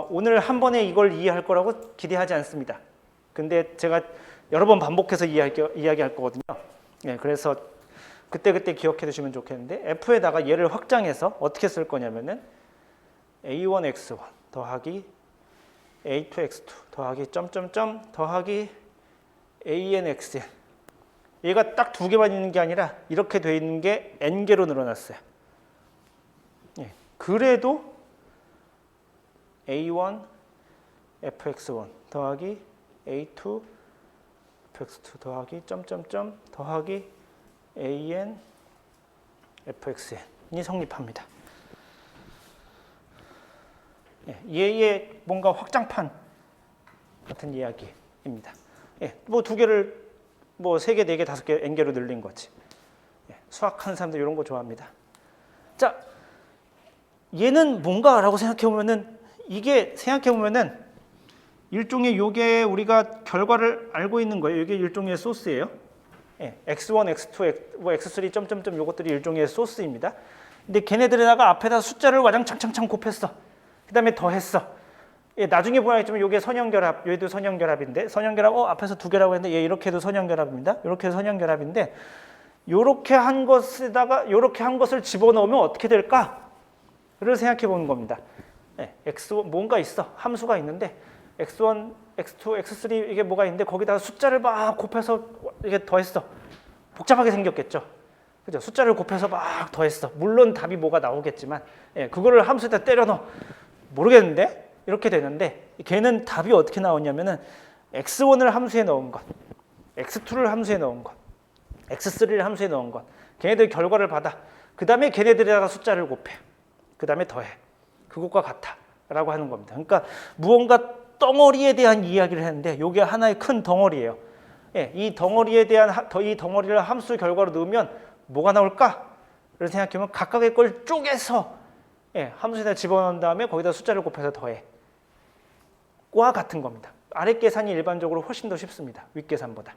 오늘 한 번에 이걸 이해할 거라고 기대하지 않습니다. 근데 제가 여러 번 반복해서 이야기할 거거든요. 예, 그래서 그때 기억해 두시면 좋겠는데, F에다가 얘를 확장해서 어떻게 쓸 거냐면은 A1x1 더하기 A2x2 더하기 점점점 더하기 ANxn. 얘가 딱 두 개만 있는 게 아니라 이렇게 돼 있는 게 n개로 늘어났어요. 예, 그래도 A1 fx1 더하기 A2 fx2 더하기 점점점 더하기 AN fxn이 성립합니다. 예, 얘의 뭔가 확장판 같은 이야기입니다. 예, 뭐 두 개를 뭐 세 개, 네 개, 다섯 개, n개로 늘린 거지. 예, 수학하는 사람들 이런 거 좋아합니다. 자, 얘는 뭔가라고 생각해 보면은, 이게 생각해 보면은 일종의 요게 우리가 결과를 알고 있는 거예요. 이게 일종의 소스예요. 예, x1, x2, 뭐 x3 점점점 요것들이 일종의 소스입니다. 근데 걔네들에다가 앞에다 숫자를 와장창창창 곱했어. 그다음에 더했어. 예, 나중에 보야겠지만 요게 선형결합, 얘도 선형결합인데, 선형결합 앞에서 두 개라고 했는데 얘 이렇게 해도 선형결합입니다. 이렇게 해도 선형결합인데, 요렇게 한 것에다가 요렇게 한 것을 집어넣으면 어떻게 될까를 생각해 보는 겁니다. 예, x1 뭔가 있어. 함수가 있는데 x1, x2, x3 이게 뭐가 있는데 거기다가 숫자를 막 곱해서 이게 더했어. 복잡하게 생겼겠죠. 그죠? 숫자를 곱해서 막 더했어. 물론 답이 뭐가 나오겠지만, 예, 그거를 함수에다 때려 넣어. 모르겠는데 이렇게 되는데, 걔는 답이 어떻게 나오냐면은 x1을 함수에 넣은 것, x2를 함수에 넣은 것, x3를 함수에 넣은 것, 걔네들 결과를 받아. 그 다음에 걔네들에다가 숫자를 곱해. 그 다음에 더해. 그것과 같아라고 하는 겁니다. 그러니까 무언가 덩어리에 대한 이야기를 했는데 이게 하나의 큰 덩어리예요. 예, 이 덩어리에 대한 이 덩어리를 함수 결과로 넣으면 뭐가 나올까를 생각해보면 각각의 걸 쪼개서, 예, 함수에다 집어넣은 다음에 거기다 숫자를 곱해서 더해. 과 같은 겁니다. 아랫 계산이 일반적으로 훨씬 더 쉽습니다. 윗 계산보다.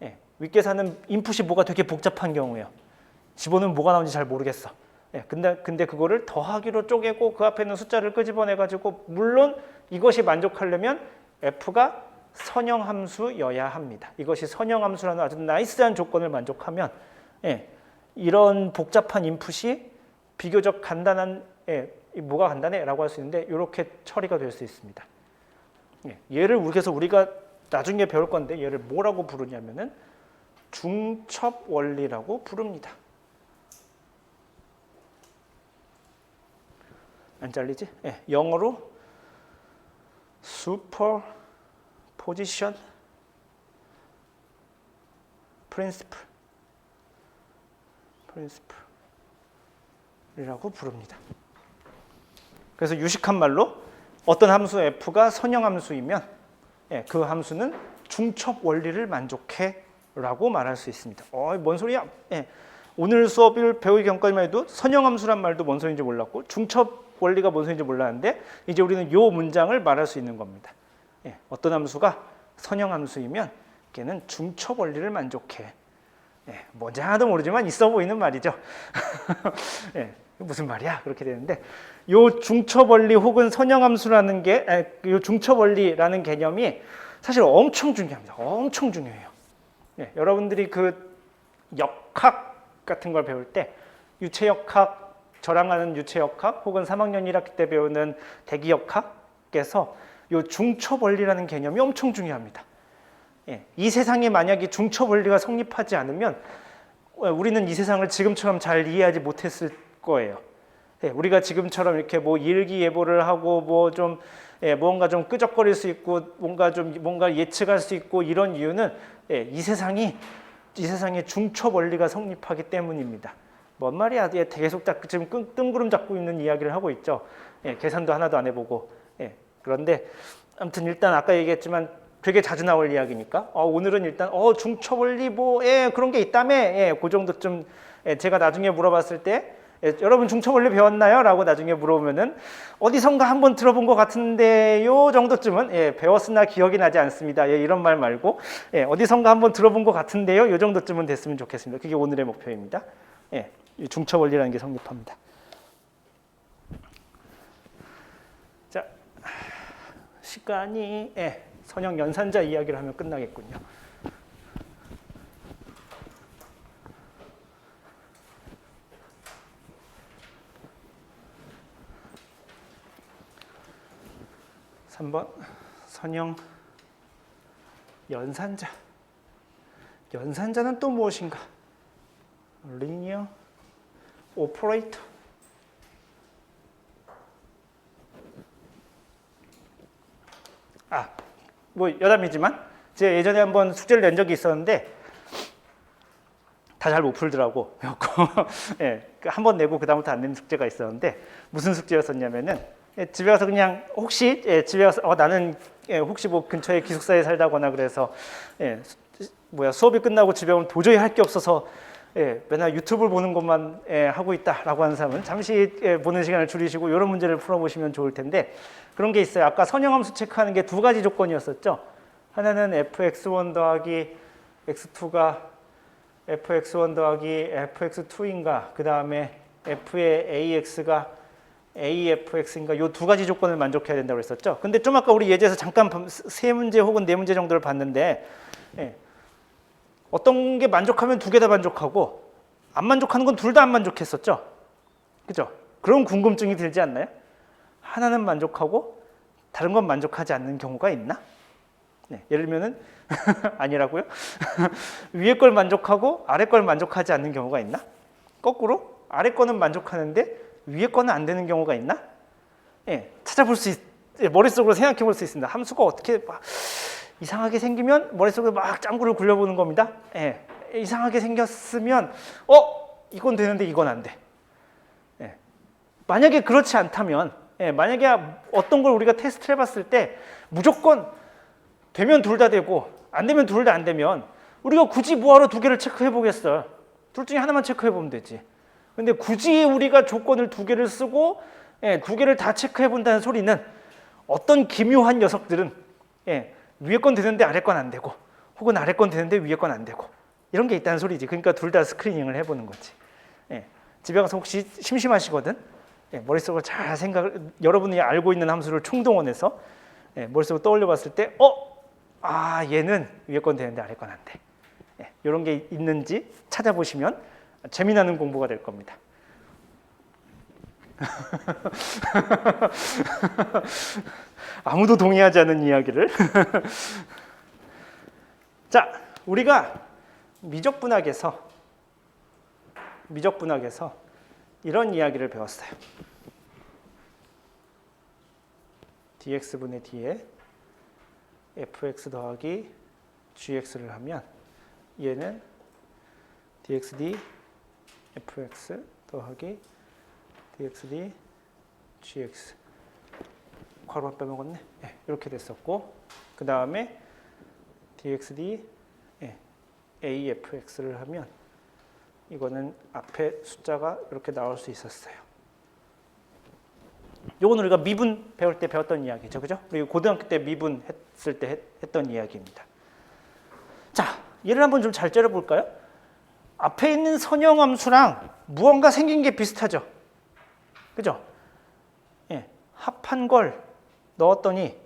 예, 윗 계산은 인풋이 뭐가 되게 복잡한 경우예요. 집어넣으면 뭐가 나오는지 잘 모르겠어. 예, 근데 그거를 더하기로 쪼개고 그 앞에 있는 숫자를 끄집어내 가지고, 물론 이것이 만족하려면 f가 선형함수여야 합니다. 이것이 선형함수라는 아주 나이스한 조건을 만족하면, 예, 이런 복잡한 인풋이 비교적 간단한, 예, 뭐가 간단해라고 할 수 있는데 이렇게 처리가 될 수 있습니다. 예, 얘를 그래서 우리가 나중에 배울 건데 얘를 뭐라고 부르냐면은 중첩 원리라고 부릅니다. 안 잘리지? 예, 영어로 superposition principle이라고 부릅니다. 그래서 유식한 말로 어떤 함수 f가 선형함수이면, 예, 그 함수는 중첩 원리를 만족해라고 말할 수 있습니다. 뭔 소리야? 예, 오늘 수업을 배우기 전까지만 해도 선형함수란 말도 뭔 소리인지 몰랐고 중첩 원리가 뭔 소리인지 몰랐는데 이제 우리는 요 문장을 말할 수 있는 겁니다. 예, 어떤 함수가 선형함수이면 걔는 중첩 원리를 만족해. 예, 뭔지 하나도 모르지만 있어 보이는 말이죠. 예, 무슨 말이야? 그렇게 되는데, 요 중첩 원리 혹은 선형함수라는 게, 요 중첩 원리라는 개념이 사실 엄청 중요합니다. 엄청 중요해요. 예, 여러분들이 그 역학 같은 걸 배울 때 유체역학, 저랑 하는 유체역학 혹은 3학년 1학기 때 배우는 대기역학에서 요 중첩 원리라는 개념이 엄청 중요합니다. 예, 이 세상에 만약에 중첩 원리가 성립하지 않으면 우리는 이 세상을 지금처럼 잘 이해하지 못했을 거예요. 우리가 지금처럼 이렇게 뭐 일기예보를 하고 뭐 좀 뭔가 좀 끄적거릴 수 있고 뭔가 예측할 수 있고 이런 이유는 이 세상에 중첩 원리가 성립하기 때문입니다. 뭔 말이야? 계속 지금 뜬구름 잡고 있는 이야기를 하고 있죠. 계산도 하나도 안 해보고. 그런데 아무튼 일단 아까 얘기했지만 되게 자주 나올 이야기니까 오늘은 일단 중첩 원리 뭐 그런 게 있다며 그 정도쯤 제가 나중에 물어봤을 때 여러분 중첩 원리 배웠나요? 라고 나중에 물어보면은 어디선가 한번 들어본 것 같은데요 정도쯤은 배웠으나 기억이 나지 않습니다. 이런 말 말고 어디선가 한번 들어본 것 같은데요 요 정도쯤은 됐으면 좋겠습니다. 그게 오늘의 목표입니다. 중첩 원리라는 게 성립합니다. 자, 시간이 선형 연산자 이야기를 하면 끝나겠군요. (3번) 선형 연산자. 연산자는 또 무엇인가? 리니어 오퍼레이터. 뭐 여담이지만 제가 예전에 한번 숙제를 낸 적이 있었는데 다 잘 못 풀더라고. 한 번 내고 그다음부터 안 낸 숙제가 있었는데 무슨 숙제였었냐면은 집에 가서 그냥 혹시 집에 가서 나는 혹시 뭐 근처에 기숙사에 살다거나 그래서 수업이 끝나고 집에 오면 도저히 할 게 없어서 맨날 유튜브를 보는 것만 하고 있다라고 하는 사람은 잠시 보는 시간을 줄이시고 이런 문제를 풀어보시면 좋을 텐데 그런 게 있어요. 아까 선형함수 체크하는 게 두 가지 조건이었었죠. 하나는 fx1 더하기 x2가 fx1 더하기 fx2인가 그 다음에 f의 ax가 afx인가 요 두 가지 조건을 만족해야 된다고 했었죠. 근데 좀 아까 우리 예제에서 잠깐 세 문제 혹은 네 문제 정도를 봤는데 어떤 게 만족하면 두 개 다 만족하고 안 만족하는 건 둘 다 안 만족했었죠. 그죠? 그런 궁금증이 들지 않나요? 하나는 만족하고 다른 건 만족하지 않는 경우가 있나? 예를 들면은 아니라고요? 위에 걸 만족하고 아래 걸 만족하지 않는 경우가 있나? 거꾸로 아래 거는 만족하는데 위에 거는 안 되는 경우가 있나? 찾아볼 수 머릿속으로 생각해 볼 수 있습니다. 함수가 어떻게 이상하게 생기면 머릿속에 막 짱구를 굴려보는 겁니다. 이상하게 생겼으면 이건 되는데 이건 안 돼. 만약에 그렇지 않다면 만약에 어떤 걸 우리가 테스트를 해봤을 때 무조건 되면 둘 다 되고 안 되면 둘 다 안 되면 우리가 굳이 뭐하러 두 개를 체크해 보겠어요. 둘 중에 하나만 체크해 보면 되지. 근데 굳이 우리가 조건을 두 개를 쓰고 두 개를 다 체크해 본다는 소리는 어떤 기묘한 녀석들은 위에 건 되는데 아래 건 안 되고 혹은 아래 건 되는데 위에 건 안 되고 이런 게 있다는 소리지. 그러니까 둘 다 스크리닝을 해보는 거지. 집에 가서 혹시 심심하시거든 머릿속으로 잘 여러분이 알고 있는 함수를 총동원해서 머릿속으로 떠올려 봤을 때 얘는 위에 건 되는데 아래 건 안 돼. 이런 게 있는지 찾아보시면 재미나는 공부가 될 겁니다. 아무도 동의하지 않는 이야기를. 자, 우리가 미적분학에서 이런 이야기를 배웠어요. dx분의 d에 fx 더하기 gx를 하면 얘는 dxd fx 더하기 dxd gx 괄호 빼먹었네. 이렇게 됐었고 그 다음에 dxd afx를 하면 이거는 앞에 숫자가 이렇게 나올 수 있었어요. 요건 우리가 미분 배울 때 배웠던 이야기죠. 그죠? 우리 고등학교 때 미분 했을 때 했던 이야기입니다. 자, 얘를 한번 좀 잘 째려볼까요? 앞에 있는 선형함수랑 무언가 생긴 게 비슷하죠. 그죠? 합한 걸 넣었더니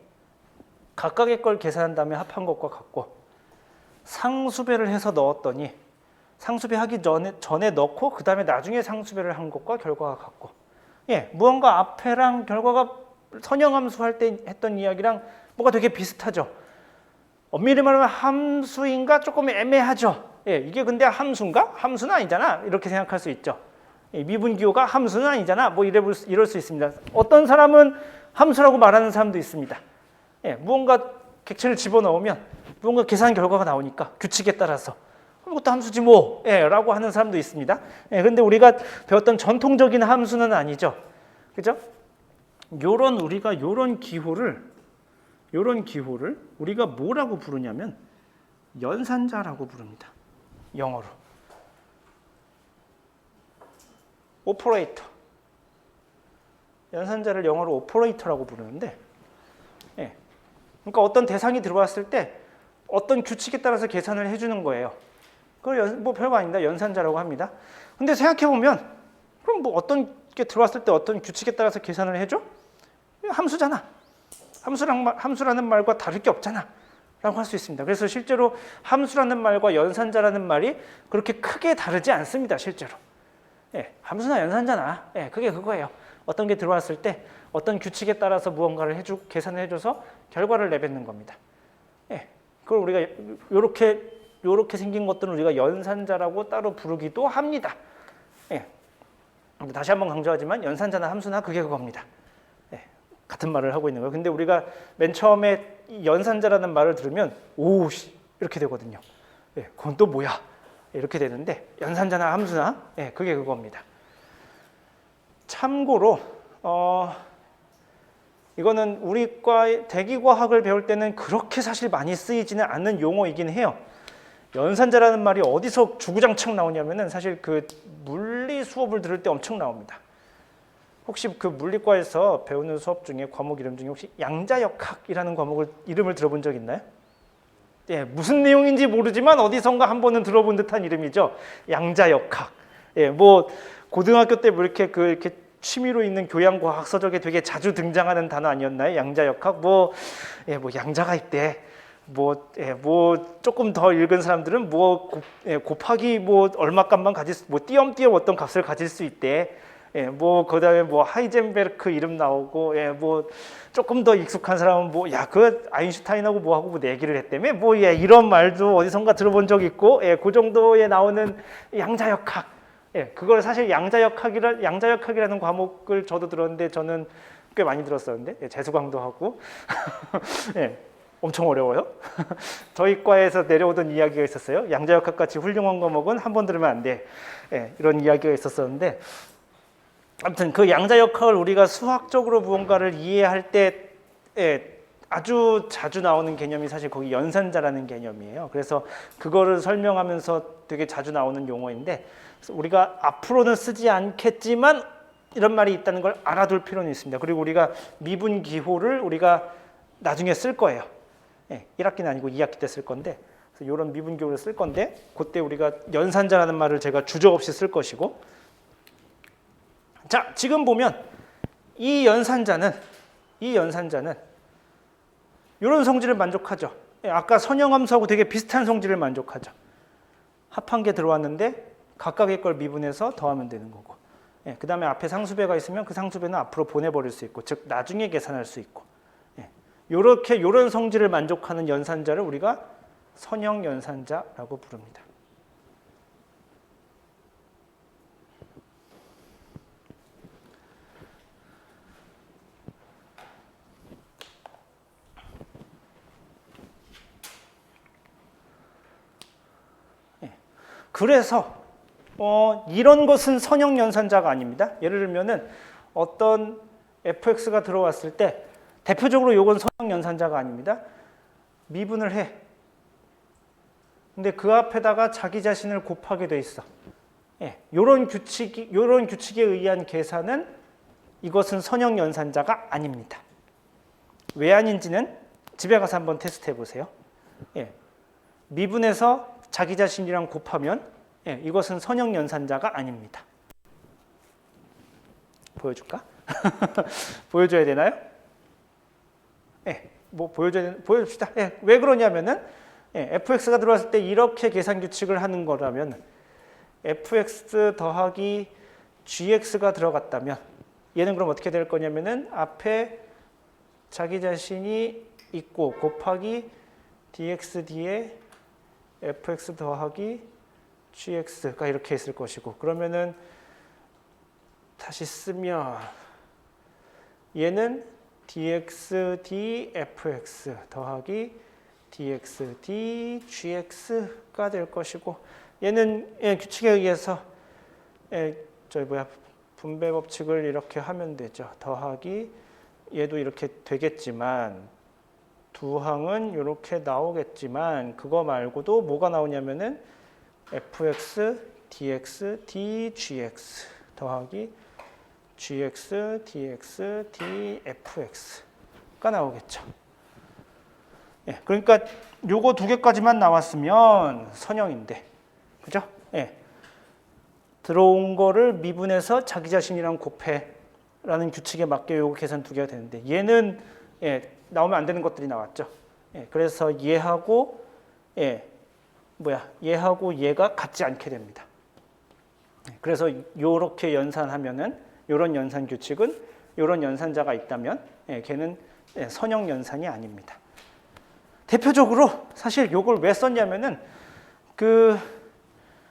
각각의 걸 계산한 다음에 합한 것과 같고 상수배를 해서 넣었더니 상수배 하기 전에 넣고 그 다음에 나중에 상수배를 한 것과 결과가 같고 무언가 앞에랑 결과가 선형함수 할 때 했던 이야기랑 뭐가 되게 비슷하죠. 엄밀히 말하면 함수인가 조금 애매하죠. 이게 근데 함수인가? 함수는 아니잖아. 이렇게 생각할 수 있죠. 미분기호가 함수는 아니잖아. 뭐 이럴 수 있습니다. 어떤 사람은 함수라고 말하는 사람도 있습니다. 무언가 객체를 집어넣으면 무언가 계산 결과가 나오니까 규칙에 따라서 그것도 함수지 뭐 라고 하는 사람도 있습니다. 근데 우리가 배웠던 전통적인 함수는 아니죠. 그죠? 요런 기호를 우리가 뭐라고 부르냐면 연산자라고 부릅니다. 영어로. 오퍼레이터. 연산자를 영어로 오퍼레이터라고 부르는데, 그러니까 어떤 대상이 들어왔을 때 어떤 규칙에 따라서 계산을 해주는 거예요. 그걸 뭐 별거 아닙니다. 연산자라고 합니다. 근데 생각해 보면 그럼 뭐 어떤 게 들어왔을 때 어떤 규칙에 따라서 계산을 해줘? 함수잖아. 함수라는 말과 다를 게 없잖아. 라고 할 수 있습니다. 그래서 실제로 함수라는 말과 연산자라는 말이 그렇게 크게 다르지 않습니다. 실제로. 함수나 연산자나 그게 그거예요. 어떤 게 들어왔을 때 어떤 규칙에 따라서 무언가를 계산을 해줘서 결과를 내뱉는 겁니다. 그걸 우리가 요렇게 생긴 것들은 우리가 연산자라고 따로 부르기도 합니다. 다시 한번 강조하지만 연산자나 함수나 그게 그겁니다. 같은 말을 하고 있는 거예요. 근데 우리가 맨 처음에 연산자라는 말을 들으면 오씨 이렇게 되거든요. 그건 또 뭐야? 이렇게 되는데 연산자나 함수나 그게 그겁니다. 참고로 이거는 우리 과의 대기과학을 배울 때는 그렇게 사실 많이 쓰이지는 않는 용어이긴 해요. 연산자라는 말이 어디서 주구장창 나오냐면은 사실 그 물리 수업을 들을 때 엄청 나옵니다. 혹시 그 물리과에서 배우는 수업 중에 과목 이름 중에 혹시 양자역학이라는 과목을 이름을 들어본 적 있나요? 무슨 내용인지 모르지만 어디선가 한 번은 들어본 듯한 이름이죠. 양자역학. 뭐 고등학교 때 뭐 이렇게 취미로 있는 교양과학 서적에 되게 자주 등장하는 단어 아니었나요? 양자역학. 뭐 양자가 있대. 뭐 조금 더 읽은 사람들은 곱하기 뭐 얼마값만 띄엄띄엄 어떤 값을 가질 수 있대. 그다음에 하이젠베르크 이름 나오고, 뭐 조금 더 익숙한 사람은 그 아인슈타인하고 뭐하고 내기를 했다며, 이런 말도 어디선가 들어본 적 있고, 그 정도에 나오는 양자역학. 그걸 사실 양자역학이라는 과목을 저도 들었는데 저는 꽤 많이 들었었는데, 재수강도 하고, 엄청 어려워요. 저희 과에서 내려오던 이야기가 있었어요. 양자역학 같이 훌륭한 과목은 한 번 들으면 안 돼. 이런 이야기가 있었었는데. 아무튼 그 양자역학을 우리가 수학적으로 무언가를 이해할 때 아주 자주 나오는 개념이 사실 거기 연산자라는 개념이에요. 그래서 그거를 설명하면서 되게 자주 나오는 용어인데 우리가 앞으로는 쓰지 않겠지만 이런 말이 있다는 걸 알아둘 필요는 있습니다. 그리고 우리가 미분기호를 우리가 나중에 쓸 거예요. 1학기는 아니고 2학기 때 쓸 건데 그래서 이런 미분기호를 쓸 건데 그때 우리가 연산자라는 말을 제가 주저없이 쓸 것이고 자, 지금 보면 이 연산자는 이런 성질을 만족하죠. 아까 선형함수하고 되게 비슷한 성질을 만족하죠. 합한 게 들어왔는데 각각의 걸 미분해서 더하면 되는 거고. 그 다음에 앞에 상수배가 있으면 그 상수배는 앞으로 보내버릴 수 있고, 즉 나중에 계산할 수 있고. 이런 성질을 만족하는 연산자를 우리가 선형 연산자라고 부릅니다. 그래서 이런 것은 선형 연산자가 아닙니다. 예를 들면은 어떤 fx가 들어왔을 때 대표적으로 이건 선형 연산자가 아닙니다. 미분을 해. 근데 그 앞에다가 자기 자신을 곱하게 돼 있어. 이런 규칙에 의한 계산은 이것은 선형 연산자가 아닙니다. 왜 아닌지는 집에 가서 한번 테스트해 보세요. 미분해서 자기 자신이랑 곱하면 이것은 선형 연산자가 아닙니다. 보여줄까? 보여줘야 되나요? 보여줍시다. 왜 그러냐면은 fx가 들어왔을 때 이렇게 계산 규칙을 하는 거라면 fx 더하기 gx가 들어갔다면 얘는 그럼 어떻게 될 거냐면은 앞에 자기 자신이 있고 곱하기 dx d에 fx 더하기 gx가 이렇게 있을 것이고 그러면은 다시 쓰면 얘는 dx dfx 더하기 dx dgx가 될 것이고 얘는 규칙에 의해서 분배 법칙을 이렇게 하면 되죠. 더하기 얘도 이렇게 되겠지만 두 항은 이렇게 나오겠지만 그거 말고도 뭐가 나오냐면은 fx dx dgx 더하기 gx dx dfx가 나오겠죠. 예, 그러니까 요거 두 개까지만 나왔으면 선형인데, 그죠? 예, 들어온 거를 미분해서 자기 자신이랑 곱해라는 규칙에 맞게 요거 계산 두 개가 되는데 얘는 나오면 안 되는 것들이 나왔죠. 그래서 얘하고 얘하고 얘가 같지 않게 됩니다. 그래서 요렇게 연산하면은 요런 연산 규칙은 요런 연산자가 있다면 걔는 선형 연산이 아닙니다. 대표적으로 사실 요걸 왜 썼냐면은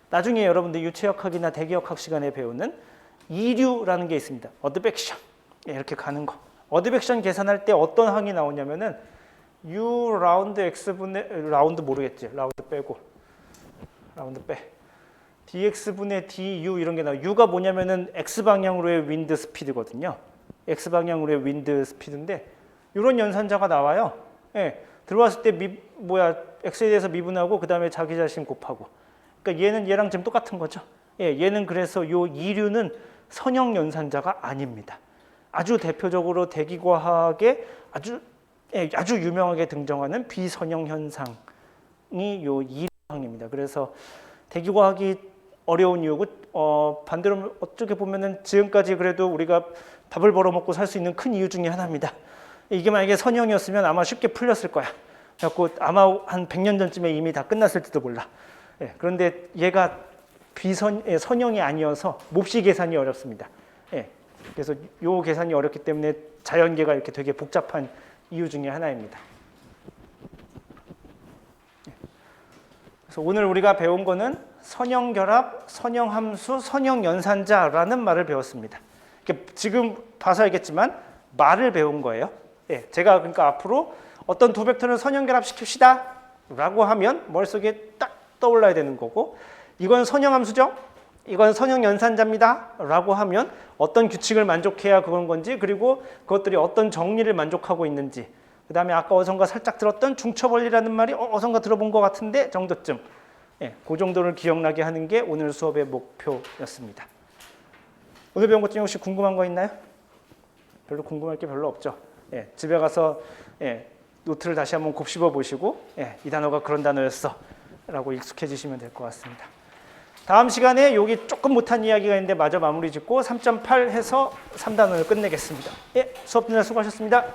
나중에 여러분들 유체역학이나 대기역학 시간에 배우는 이류라는 게 있습니다. 어드벡션 이렇게 가는 거. 어드벡션 계산할 때 어떤 항이 나오냐면은 u 라운드 x분의 라운드 모르겠지. 라운드 빼고 라운드 빼. dx분의 du 이런 게 나와. u가 뭐냐면은 x 방향으로의 윈드 스피드거든요. x 방향으로의 윈드 스피드인데 이런 연산자가 나와요. 들어왔을 때 x에 대해서 미분하고 그 다음에 자기 자신 곱하고. 그러니까 얘는 얘랑 지금 똑같은 거죠. 얘는 그래서 요 이류는 선형 연산자가 아닙니다. 아주 대표적으로 대기과학에 아주 유명하게 등장하는 비선형 현상이 요 이류항입니다. 그래서 대기과학이 어려운 이유고 반대로 어떻게 보면은 지금까지 그래도 우리가 밥을 벌어먹고 살 수 있는 큰 이유 중에 하나입니다. 이게 만약에 선형이었으면 아마 쉽게 풀렸을 거야. 그래갖고 아마 한 100년 전쯤에 이미 다 끝났을지도 몰라. 그런데 얘가 선형이 아니어서 몹시 계산이 어렵습니다. 그래서 요 계산이 어렵기 때문에 자연계가 이렇게 되게 복잡한 이유 중에 하나입니다. 그래서 오늘 우리가 배운 거는 선형결합, 선형함수, 선형연산자라는 말을 배웠습니다. 지금 봐서 알겠지만 말을 배운 거예요. 제가 그러니까 앞으로 어떤 두 벡터를 선형결합 시킵시다 라고 하면 머릿속에 딱 떠올라야 되는 거고, 이건 선형함수죠? 이건 선형연산자입니다 라고 하면 어떤 규칙을 만족해야 그건 건지, 그리고 그것들이 어떤 정리를 만족하고 있는지, 그 다음에 아까 어선가 살짝 들었던 중첩원리라는 말이 어선가 들어본 것 같은데 정도쯤, 그 정도를 기억나게 하는 게 오늘 수업의 목표였습니다. 오늘 배운 것 중에 혹시 궁금한 거 있나요? 별로 궁금할 게 별로 없죠. 집에 가서 노트를 다시 한번 곱씹어 보시고 이 단어가 그런 단어였어 라고 익숙해지시면 될 것 같습니다. 다음 시간에 여기 조금 못한 이야기가 있는데 마저 마무리 짓고 3.8 해서 3단원을 끝내겠습니다. 수업 진행 수고하셨습니다.